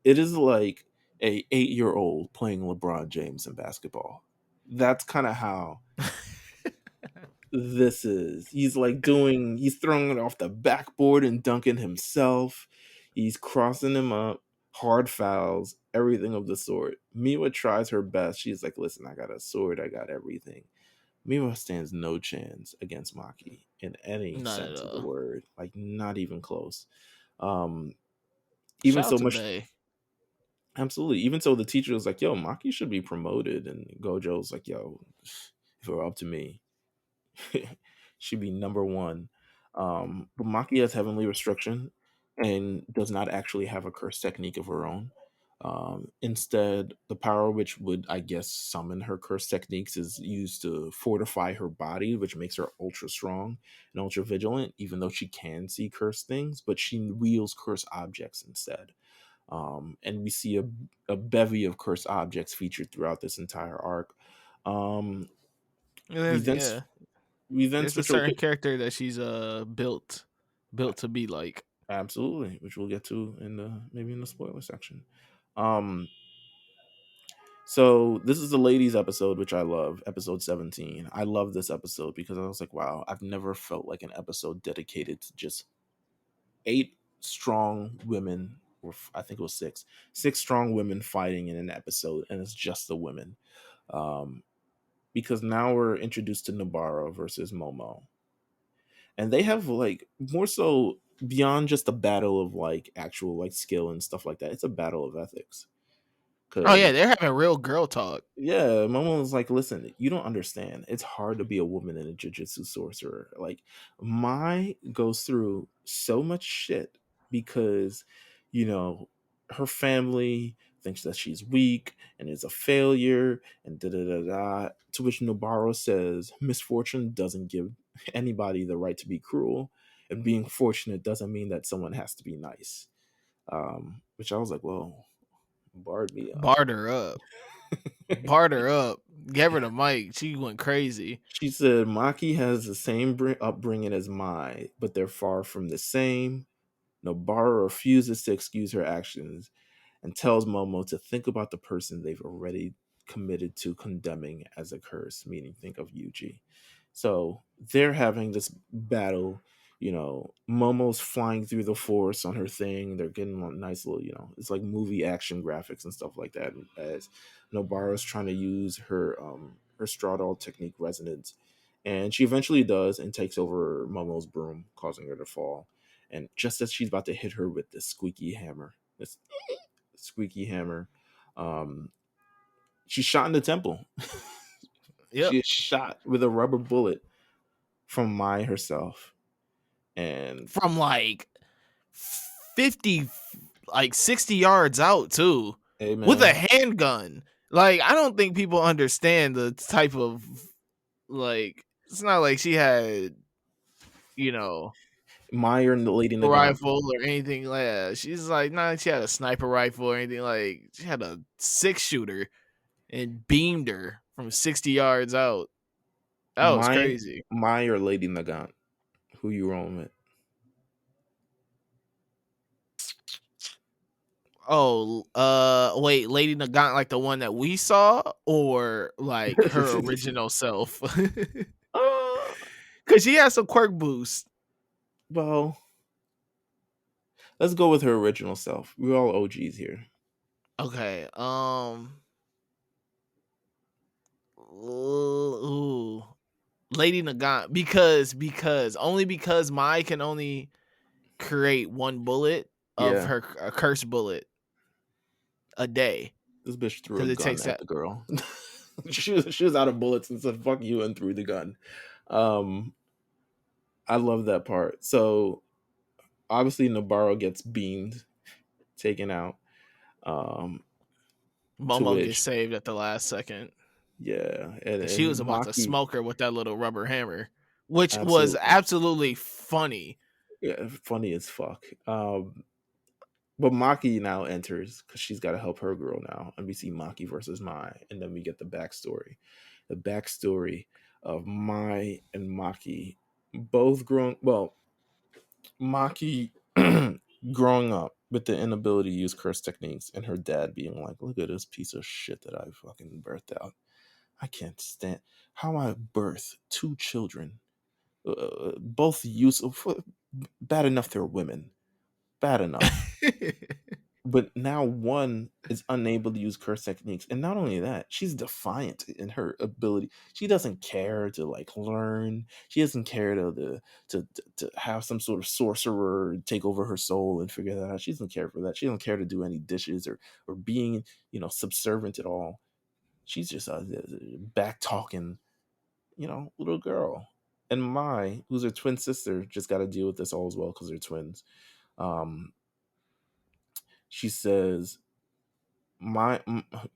it is like a 8-year-old playing LeBron James in basketball. That's kind of how this is. He's throwing it off the backboard and dunking himself. He's crossing him up, hard fouls, everything of the sort. Miwa tries her best. She's like, listen, I got a sword, I got everything. Miwa stands no chance against Maki in any Not at sense of the all. word. Like, not even close. Um, even Shout out so to much Bay. Absolutely. Even so, the teacher was like, yo, Maki should be promoted. And Gojo's like, yo, if it were up to me, she'd be number one. But Maki has heavenly restriction and does not actually have a curse technique of her own. Instead, the power which would, I guess, summon her curse techniques is used to fortify her body, which makes her ultra strong and ultra vigilant, even though she can see cursed things, but she wields cursed objects instead. And we see a bevy of cursed objects featured throughout this entire arc. Um, we then Yeah, we then there's a switch over. certain character that she's built to be like. Absolutely, which we'll get to in the maybe in the spoiler section. Um, So this is the ladies episode, which I love, episode 17. I love this episode because I was like, wow, I've never felt like an episode dedicated to just 8 strong women, or I think it was six strong women fighting in an episode, and it's just the women. Um, because now we're introduced to Nobara versus Momo, and they have like more so beyond just a battle of like actual like skill and stuff like that. It's a battle of ethics. Oh yeah, Because they're having real girl talk. yeah, Momo was like, listen, you don't understand. It's hard to be a woman and a jujutsu sorcerer. Like, Mai goes through so much shit because, you know, her family thinks that she's weak and is a failure and da da da da. To which Nobaro says, misfortune doesn't give anybody the right to be cruel, and being fortunate doesn't mean that someone has to be nice. Which I was like, well, barred me up. Barter up. Barter up. Gave her the mic. She went crazy. She said Maki has the same upbringing as Mai, but they're far from the same. Nobara refuses to excuse her actions and tells Momo to think about the person they've already committed to condemning as a curse, meaning think of Yuji. So they're having this battle. You know, Momo's flying through the forest on her thing. They're getting a nice little, you know, it's like movie action graphics and stuff like that. As Nobara's trying to use her straw doll technique resonance, and she eventually does and takes over Momo's broom, causing her to fall. And just as she's about to hit her with this this squeaky hammer, um, she's shot in the temple. Yep. She is shot with a rubber bullet from Mai herself. And From like 50, like 60 yards out too. With a amen. handgun. Like, I don't think people understand the type of, like, it's not like she had, you know, Mai and the lady a Nagant. rifle or anything like that. She's like, not she had a sniper rifle or anything. Like, she had a 6-shooter and beamed her from 60 yards out. That was crazy. Mai or Lady Nagant. Who you rolling with? Oh, wait, Lady Nagant, like the one that we saw, or like her original self? Because she has some quirk boost. Well, let's go with her original self. We're all OGs here. Okay. Ooh, Lady Nagant, because only because Mai can only create one bullet of Yeah. her a curse bullet a day. This bitch threw a Because it gun takes at that. the girl. She was out of bullets and said, fuck you, and threw the gun. Um, I love that part. So obviously Nobaro gets beamed, taken out. To Momo gets which, saved at the last second. yeah, Because she was and about to Maki, smoke her with that little rubber hammer, which was absolutely, absolutely funny. yeah, funny as fuck. But Maki now enters because she's got to help her girl now, and we see Maki versus Mai, and then we get the backstory of Mai and Maki, both grown. Well, Maki growing up with the inability to use curse techniques, and her dad being like, "Look at this piece of shit that I fucking birthed out. I can't stand how I birth 2 children, both useful, bad enough they're women, bad enough." But now one is unable to use curse techniques, and not only that, she's defiant in her ability. She doesn't care to like learn. She doesn't care to have some sort of sorcerer take over her soul and figure that out. She doesn't care for that. She doesn't care to do any dishes or being, you know, subservient at all. She's just a back talking, you know, little girl. And Mai, who's her twin sister, just got to deal with this all as well because they're twins. Um, she says my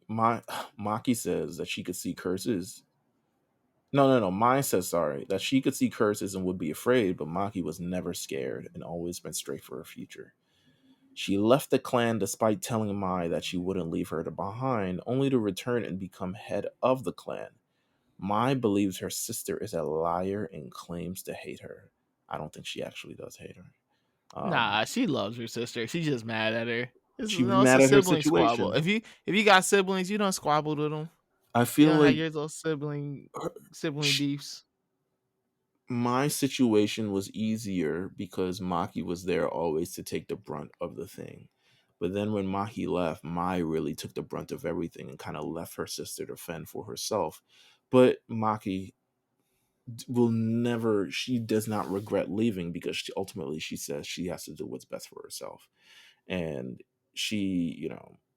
Maki says that she could see curses. No. Mai says sorry that she could see curses and would be afraid, but Maki was never scared and always went straight for her future. She left the clan despite telling Mai that she wouldn't leave her behind, only to return and become head of the clan. Mai believes her sister is a liar and claims to hate her. I don't think she actually does hate her. Nah, she loves her sister. She's just mad at her. It's, She was it's mad a at her sibling squabble. situation. If you got siblings, you don't squabble with them. I You feel don't have like your little sibling beefs. my situation was easier because Maki was there always to take the brunt of the thing. But then when Maki left, Mai really took the brunt of everything and kind of left her sister to fend for herself. But Maki she does not regret leaving because ultimately she says she has to do what's best for herself. And she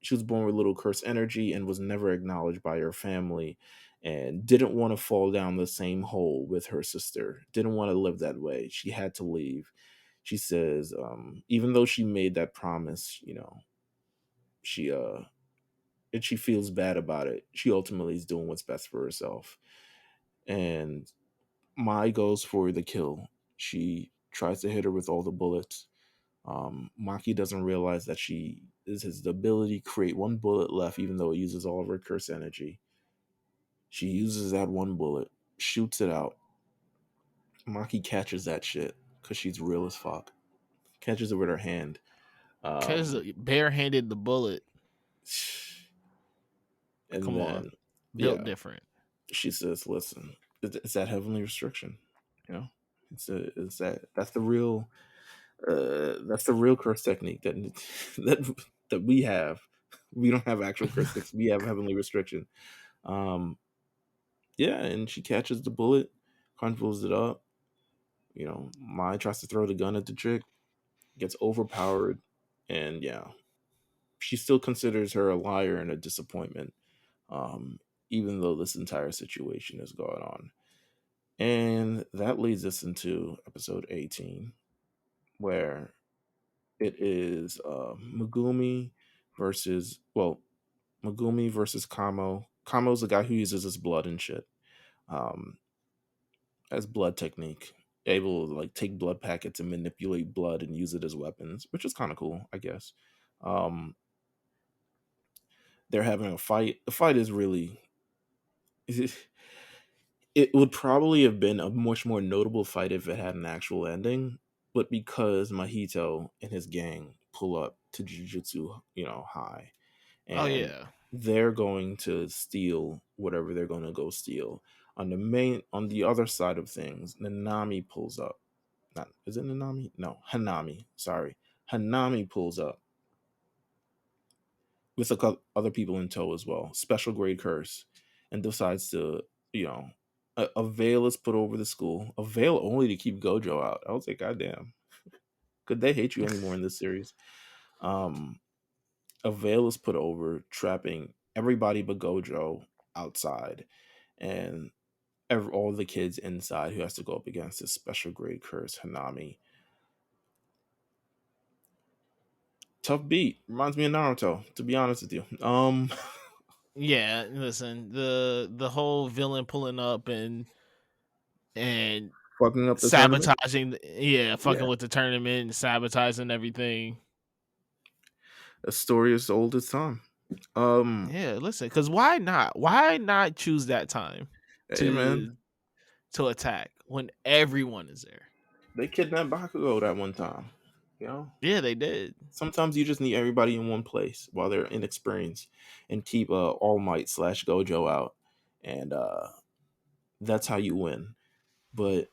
was born with little curse energy and was never acknowledged by her family and didn't want to fall down the same hole with her sister, didn't want to live that way. She had to leave. She says, even though she made that promise, she and she feels bad about it, she ultimately is doing what's best for herself. And Mai goes for the kill. She tries to hit her with all the bullets. Maki doesn't realize that she has the ability to create one bullet left, even though it uses all of her curse energy. She uses that one bullet, shoots it out. Maki catches that shit because she's real as fuck. Catches it with her hand. Because barehanded the bullet. And Come then, on, built different. She says, "Listen, it's that heavenly restriction. That's the real." That's the real curse technique that we have. We don't have actual curse techniques. We have heavenly restriction. And she catches the bullet, controls it up. Mai tries to throw the gun at the chick, gets overpowered, and she still considers her a liar and a disappointment, even though this entire situation is going on. And that leads us into episode 18, where it is Megumi versus Kamo. Kamo's the guy who uses his blood and shit as blood technique, able to like take blood packets and manipulate blood and use it as weapons, which is kind of cool, I guess. They're having a fight. The fight is really it would probably have been a much more notable fight if it had an actual ending, but because Mahito and his gang pull up to Jujutsu, High, and they're going to steal whatever they're going to go steal. On the other side of things, Nanami pulls up. Is it Nanami? No, Hanami. Sorry, Hanami pulls up with a couple other people in tow as well. Special grade curse, and decides to, a veil is put over the school. A veil only to keep Gojo out. I was like, God damn, could they hate you anymore in this series? A veil is put over, trapping everybody but Gojo outside, and all the kids inside who has to go up against this special grade curse, Hanami. Tough beat. Reminds me of Naruto, to be honest with you. Yeah, listen, the whole villain pulling up and fucking up the sabotaging, fucking with the tournament and sabotaging everything. A story as old as time. Listen, because why not choose that time to attack when everyone is there? They kidnapped Bakugo that one time. Yeah, they did. Sometimes you just need everybody in one place while they're inexperienced and keep All Might / Gojo out, and that's how you win. But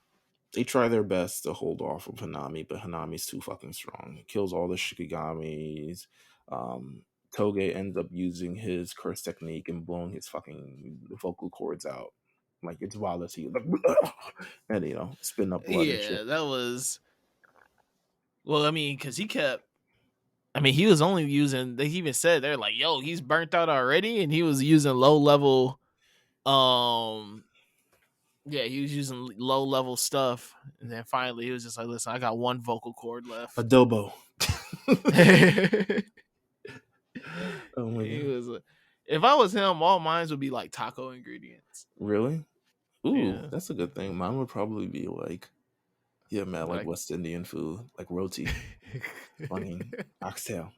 they try their best to hold off of Hanami, but Hanami's too fucking strong. He kills all the Shikigamis. Toge ends up using his curse technique and blowing his fucking vocal cords out. Like, it's wild to see. Like, and, spitting up blood and shit. That was... Well, I mean, because he was only using... They even said, they're like, yo, he's burnt out already, and he was using low-level... he was using low-level stuff, and then finally he was just like, listen, I got one vocal cord left. Adobo. Oh my God. If I was him, all mine would be like taco ingredients. Really? Ooh, that's a good thing. Mine would probably be like, like West Indian food, like roti, fucking oxtail,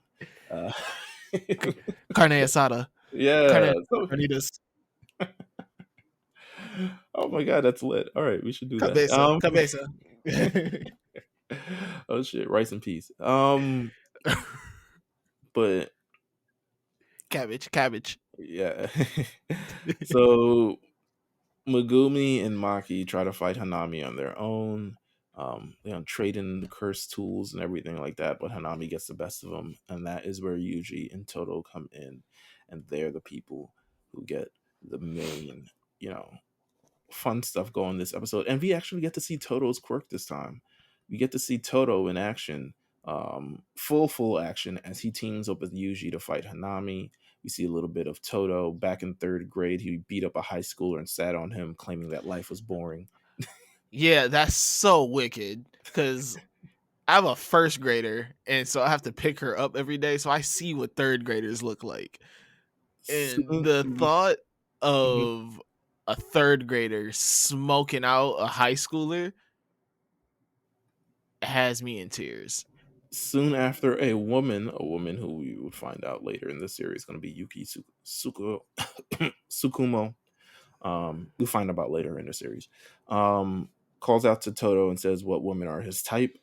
carne asada. Carnitas. Oh my God, that's lit. All right, we should do that. Cabeza. Oh shit, rice and peas. But cabbage. yeah. So Megumi and Maki try to fight Hanami on their own. Trade in the cursed tools and everything like that, but Hanami gets the best of them, and that is where Yuji and Toto come in, and they're the people who get the main, fun stuff going this episode. And we actually get to see Toto's quirk this time. We get to see Toto in action, full action, as he teams up with Yuji to fight Hanami. We see a little bit of Toto. Back in 3rd grade, he beat up a high schooler and sat on him, claiming that life was boring. Yeah, that's so wicked, because I have a 1st grader, and so I have to pick her up every day, so I see what 3rd graders look like. And the thought of a 3rd grader smoking out a high schooler has me in tears. Soon after, a woman who we would find out later in the series is going to be Yuki Tsukumo. We'll find about later in the series. Calls out to Toto and says what women are his type.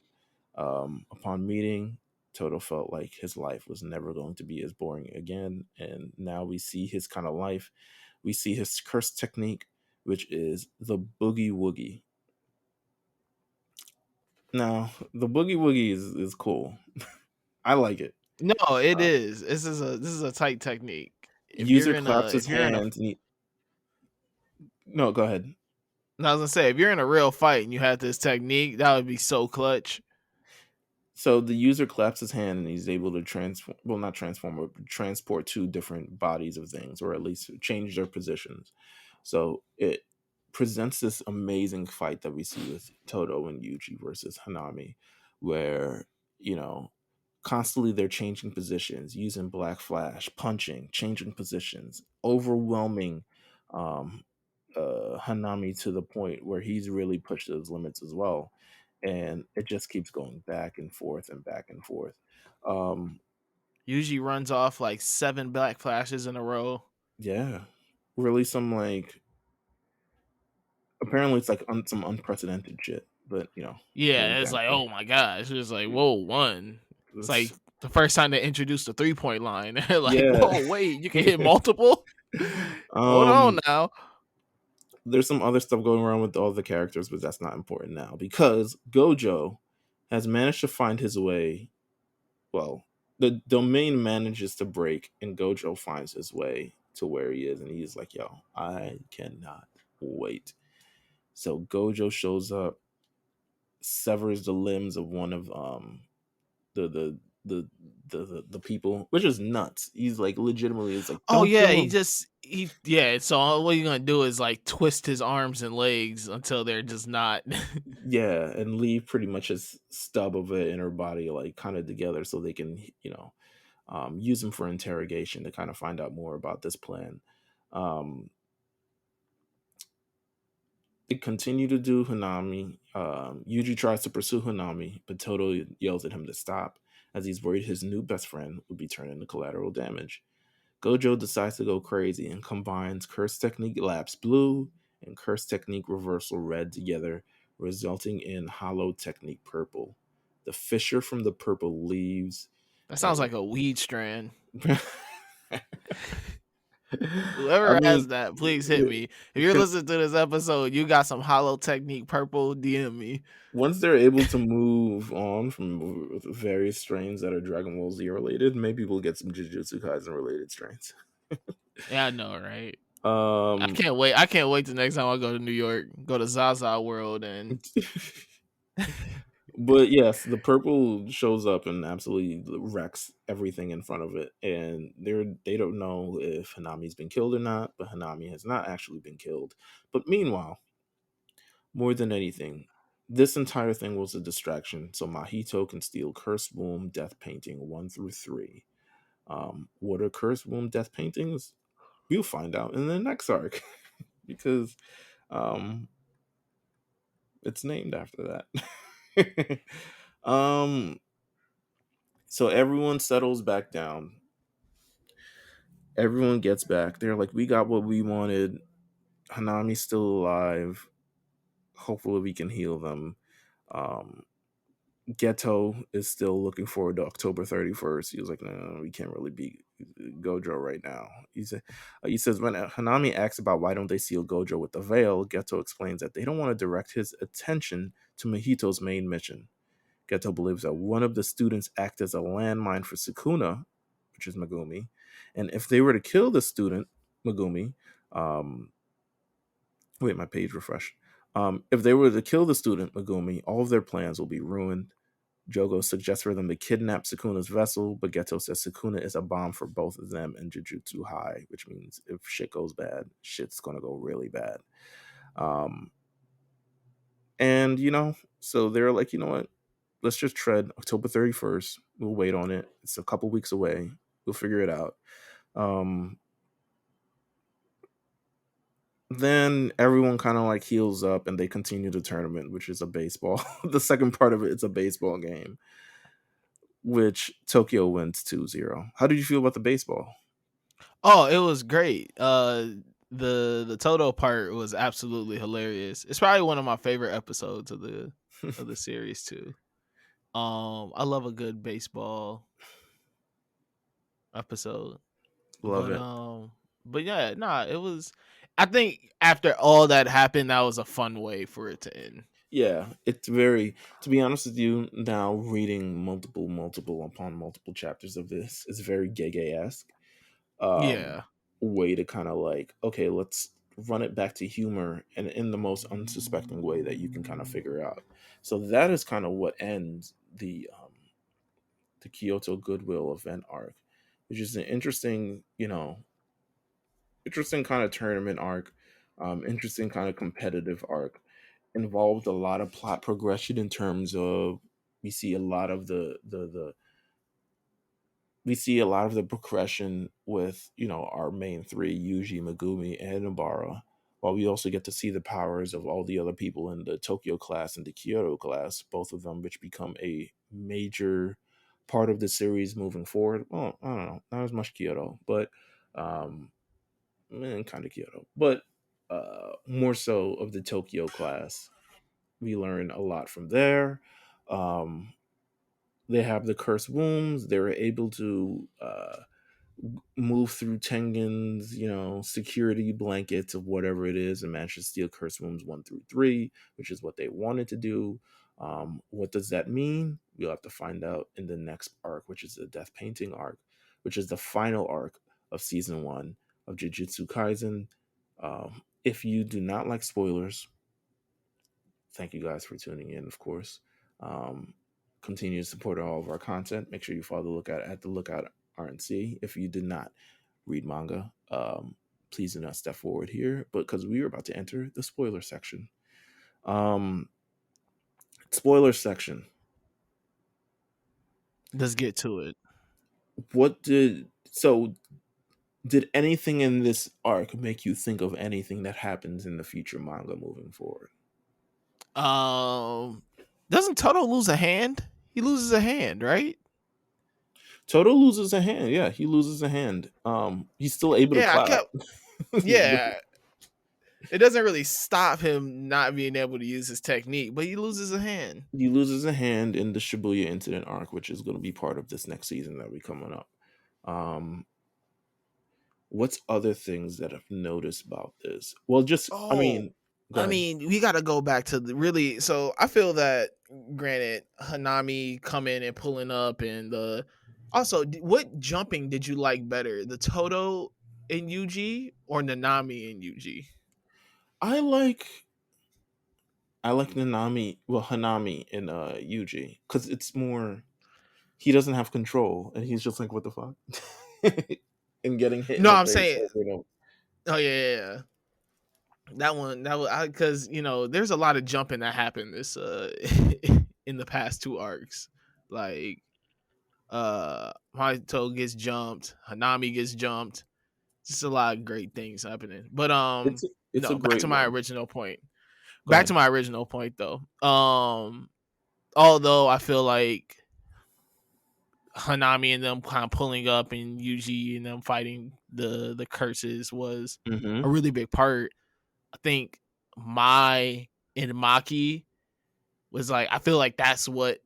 Upon meeting, Toto felt like his life was never going to be as boring again, and now we see his kind of life. We see his curse technique, which is the boogie woogie. Now, the boogie woogie is cool. I like it. No, it is. This is a tight technique. User claps his hands. No, go ahead. I was gonna say, if you're in a real fight and you have this technique, that would be so clutch. So the user claps his hand and he's able to transport 2 different bodies of things, or at least change their positions. So it presents this amazing fight that we see with Toto and Yuji versus Hanami, where, constantly they're changing positions, using Black Flash, punching, changing positions, overwhelming Hanami to the point where he's really pushed those limits as well. And it just keeps going back and forth and back and forth. Yuji runs off like 7 Black Flashes in a row. Yeah. Really some apparently it's like some unprecedented shit, but Yeah, it's like, oh my gosh. It's like, whoa, 1. It's like the first time they introduced the 3-point line. Like, yeah. Whoa, wait, you can hit multiple? Hold on now. There's some other stuff going around with all the characters, but that's not important now, because Gojo has managed to find his way. Well, the domain manages to break, and Gojo finds his way to where he is, and he's like, yo, I cannot wait. So Gojo shows up, severs the limbs of one of the people, which is nuts. He's like legitimately, it's like, oh yeah, so what you're gonna do is like twist his arms and legs until they're just not yeah, and leave pretty much his stub of an inner body like kind of together, so they can use him for interrogation to kind of find out more about this plan. They continue to do Hanami. Yuji tries to pursue Hanami, but Toto yells at him to stop, as he's worried his new best friend would be turned into collateral damage. Gojo decides to go crazy and combines Curse Technique Lapse Blue and Curse Technique Reversal Red together, resulting in Hollow Technique Purple. The fissure from the purple leaves. That sounds like a weed strand. Whoever has that, please hit me. If you're listening to this episode, you got some Hollow Technique Purple, DM me. Once they're able to move on from various strains that are Dragon Ball Z related, maybe we'll get some Jujutsu Kaisen related strains. Yeah, I know, right? I can't wait. I can't wait the next time I go to New York, go to Zaza World, and but yes, the purple shows up and absolutely wrecks everything in front of it, and they don't know if Hanami's been killed or not, but Hanami has not actually been killed. But meanwhile, more than anything, this entire thing was a distraction so Mahito can steal Curse Womb Death Painting 1 through 3. What are Curse Womb Death Paintings? We'll find out in the next arc because it's named after that. So everyone settles back down. Everyone gets back. They're like, we got what we wanted. Hanami's still alive. Hopefully we can heal them. Geto is still looking forward to October 31st. He was like, no, we can't really beat Gojo right now. He says when Hanami asks about why don't they seal Gojo with the veil, Geto explains that they don't want to direct his attention to Mahito's main mission. Geto believes that one of the students acted as a landmine for Sukuna, which is Megumi, and if they were to kill the student, Megumi, wait, my page refreshed. If they were to kill the student, Megumi, all of their plans will be ruined. Jogo suggests for them to kidnap Sukuna's vessel, but Geto says Sukuna is a bomb for both of them in Jujutsu High, which means if shit goes bad, shit's gonna go really bad. And so they're like, you know what? Let's just tread October 31st. We'll wait on it. It's a couple weeks away. We'll figure it out. Then everyone kind of like heals up and they continue the tournament, which is a baseball. The second part of it is a baseball game, which Tokyo wins 2-0. How did you feel about the baseball? Oh, it was great. The Toto part was absolutely hilarious. It's probably one of my favorite episodes of the series too. I love a good baseball episode. Love it. But yeah, it was. I think after all that happened, that was a fun way for it to end. Yeah, it's very. To be honest with you, now reading multiple upon multiple chapters of this is very Gege-esque. Yeah. Way to kind of like, okay, let's run it back to humor and in the most unsuspecting way that you can kind of figure out. So that is kind of what ends the Kyoto Goodwill Event arc, which is an interesting kind of tournament arc, interesting kind of competitive arc. Involved a lot of plot progression in terms of we see a lot of the progression with our main three, Yuji, Megumi, and Nobara, while we also get to see the powers of all the other people in the Tokyo class and the Kyoto class, both of them which become a major part of the series moving forward. Well, I don't know, not as much Kyoto, but kind of Kyoto, but more so of the Tokyo class. We learn a lot from there. They have the cursed wombs. They were able to move through Tengen's, security blankets of whatever it is and manage to steal cursed wombs 1 through 3, which is what they wanted to do. What does that mean? We'll have to find out in the next arc, which is the Death Painting arc, which is the final arc of season 1 of Jujutsu Kaisen. If you do not like spoilers, thank you guys for tuning in, of course. Continue to support all of our content. Make sure you follow the Lookout at the Lookout RNC. If you did not read manga, please do not step forward here, but because we are about to enter the spoiler section. Spoiler section. Let's get to it. Did anything in this arc make you think of anything that happens in the future manga moving forward? Doesn't Toto lose a hand? He loses a hand, right? Toto loses a hand. Yeah, he loses a hand. He's still able to clap. Yeah. It doesn't really stop him not being able to use his technique, but he loses a hand. He loses a hand in the Shibuya incident arc, which is going to be part of this next season that we coming up. What's other things that I've noticed about this? Well, we got to go back to so I feel that, granted, Hanami coming and pulling up, and also, what jumping did you like better, the Toto in Yuji or Nanami in Yuji? I like Hanami in Yuji, because it's more, he doesn't have control and he's just like, what the fuck? And getting hit. No, I'm saying, oh yeah. That one, because there's a lot of jumping that happened this in the past 2 arcs. Like Mahito gets jumped, Hanami gets jumped. Just a lot of great things happening. But back to my original point. Back to my original point though. Although I feel like Hanami and them kind of pulling up and Yuji and them fighting the curses was a really big part. I think Mai and Maki was like, I feel like that's what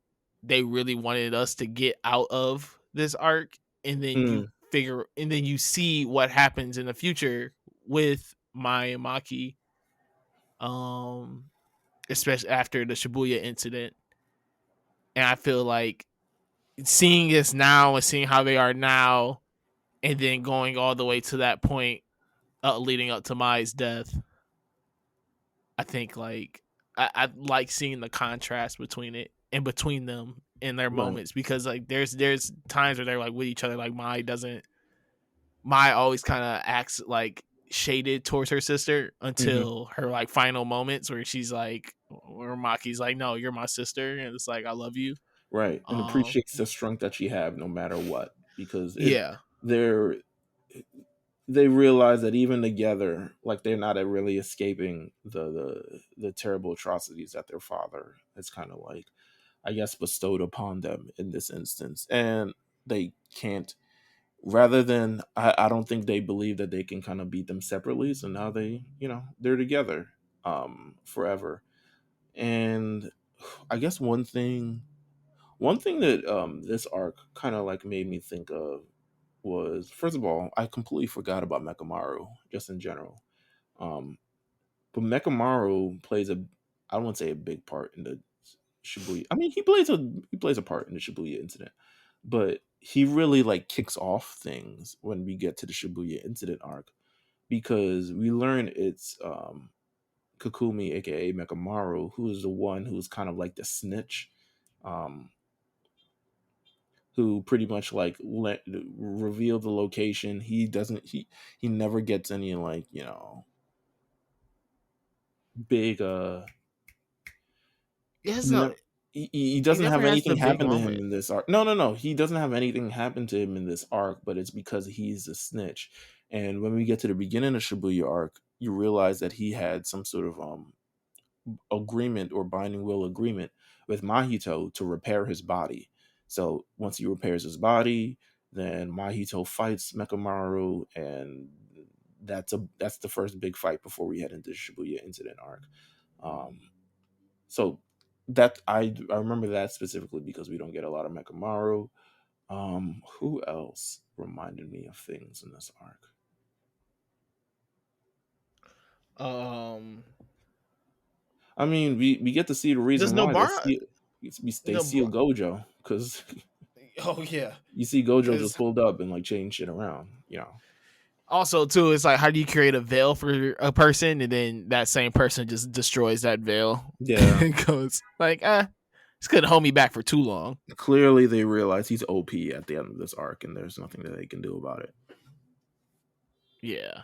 they really wanted us to get out of this arc, and then you see what happens in the future with Mai and Maki, especially after the Shibuya incident. And I feel like seeing this now and seeing how they are now, and then going all the way to that point, leading up to Mai's death, I think like I like seeing the contrast between it and between them in their moments, because like there's times where they're like with each other, like Mai always kind of acts like shaded towards her sister until her like final moments where she's like, or Maki's like, no, you're my sister, and it's like, I love you, right, and appreciates the strength that she have no matter what, because yeah, they realize that even together, like, they're not really escaping the terrible atrocities that their father has kind of like, I guess, bestowed upon them in this instance, and they can't. Rather than, I don't think they believe that they can kind of beat them separately. So now they're together forever. And I guess one thing that this arc kind of like made me think of was, first of all, I completely forgot about Mekamaru just in general. But Mekamaru plays I don't want to say a big part in the Shibuya. I mean, he plays a part in the Shibuya incident, but he really like kicks off things when we get to the Shibuya incident arc, because we learn it's Kakumi, aka Mekamaru, who is the one who's kind of like the snitch, um, who pretty much like revealed the location. He never gets any like big he he doesn't never have has the anything big happen to him moment. in this arc. No. He doesn't have anything happen to him in this arc, but it's because he's a snitch. And when we get to the beginning of Shibuya arc, you realize that he had some sort of agreement or binding will agreement with Mahito to repair his body. So once he repairs his body, then Mahito fights Mekamaru, and that's the first big fight before we head into Shibuya incident arc. So that I remember that specifically because we don't get a lot of Mekamaru. Who else reminded me of things in this arc? I mean, we get to see the Does reason why Nobara? they seal Gojo, because Oh yeah, you see Gojo just because pulled up and like change shit around. also too, it's like, how do you create a veil for a person, and then that same person just destroys that veil? Yeah. It goes like, this couldn't hold me back for too long. Clearly, they realize he's OP at the end of this arc, and there's nothing that they can do about it. Yeah.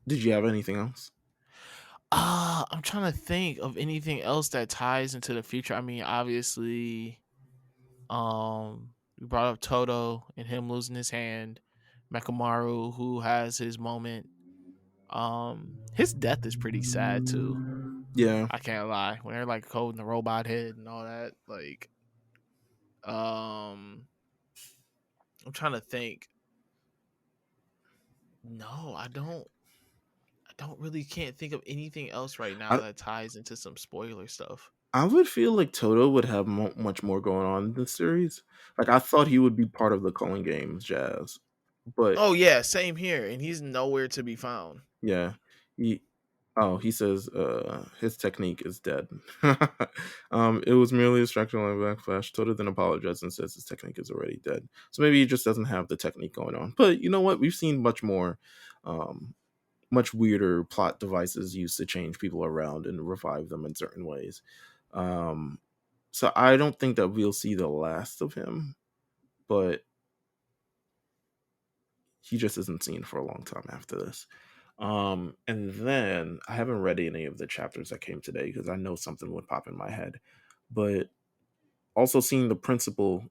Did you have anything else? I'm trying to think of anything else that ties into the future. I mean, obviously, we brought up Toto and him losing his hand. Mekamaru, who has his moment. His death is pretty sad too. Yeah. I can't lie. When they're like holding the robot head and all that, like, I'm trying to think. No, I don't. I don't really can't think of anything else right now I, that ties into some spoiler stuff. I would feel like Toto would have much more going on in this series. Like, I thought he would be part of the Culling Games Jazz, but Oh yeah, same here, and he's nowhere to be found. yeah, he says his technique is dead. It was merely a structural backlash. Toto then apologizes and says his technique is already dead. So maybe he just doesn't have the technique going on. But you know what? We've seen much more, much weirder plot devices used to change people around and revive them in certain ways. So I don't think that we'll see the last of him, but he just isn't seen for a long time after this. And then I haven't read any of the chapters that came today because I know something would pop in my head. But also seeing the principal,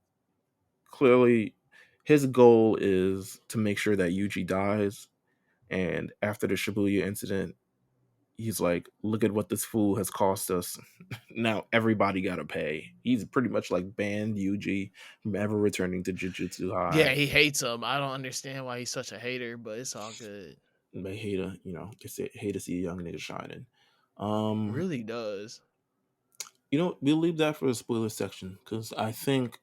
clearly his goal is to make sure that Yuji dies. And after the Shibuya incident, he's like, look at what this fool has cost us. Now everybody gotta pay. He's pretty much like banned Yuji from ever returning to Jujutsu Yeah, High. he hates him. I don't understand why he's such a hater, but it's all good. They hate to see a young nigga shining. Really does. we'll leave that for the spoiler section because I think,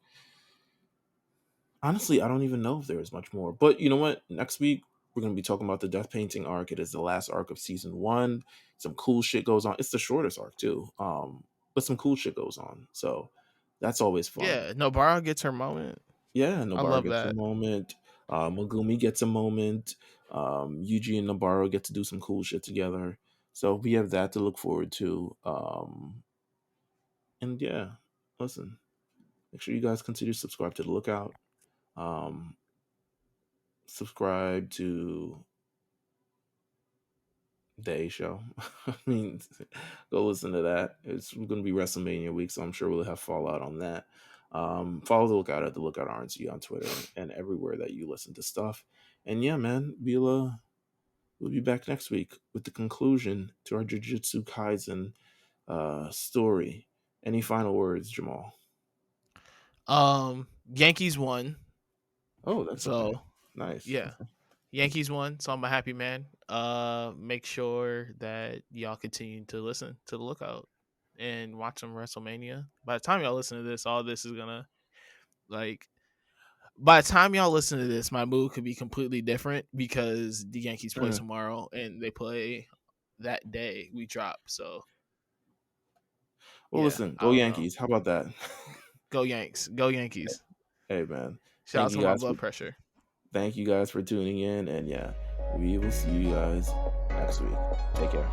honestly, I don't even know if there is much more. But you know what? Next week we're gonna be talking about the death painting arc. It is the last arc of season 1. Some cool shit goes on. It's the shortest arc too. But some cool shit goes on. So that's always fun. Yeah, Nobara gets her moment. Yeah, I Nobara love gets a that. moment. Megumi gets a moment. Yuji and Nobara get to do some cool shit together. So we have that to look forward to. And yeah, listen, make sure you guys consider subscribe to the Lookout. Um, Subscribe to the A Show. I mean, go listen to that. It's going to be WrestleMania week, so I'm sure we'll have fallout on that. Follow the Lookout at the Lookout RNC on Twitter and everywhere that you listen to stuff. And yeah, man, we'll be back next week with the conclusion to our Jujutsu Kaisen story. Any final words, Jamal? Yankees won. Oh, that's okay. So Nice. yeah, Yankees won. So I'm a happy man. Make sure that y'all continue to listen to the Lookout and watch some WrestleMania. By the time y'all listen to this, all this is gonna like. By the time y'all listen to this, my mood could be completely different because the Yankees play tomorrow and they play that day we drop. So well, yeah, listen, I go don't know. Yankees. How about that? Go Yanks. Go Yankees. Hey, man. Shout Thank out you to my guys blood pressure. Thank you guys for tuning in. And yeah, we will see you guys next week. Take care.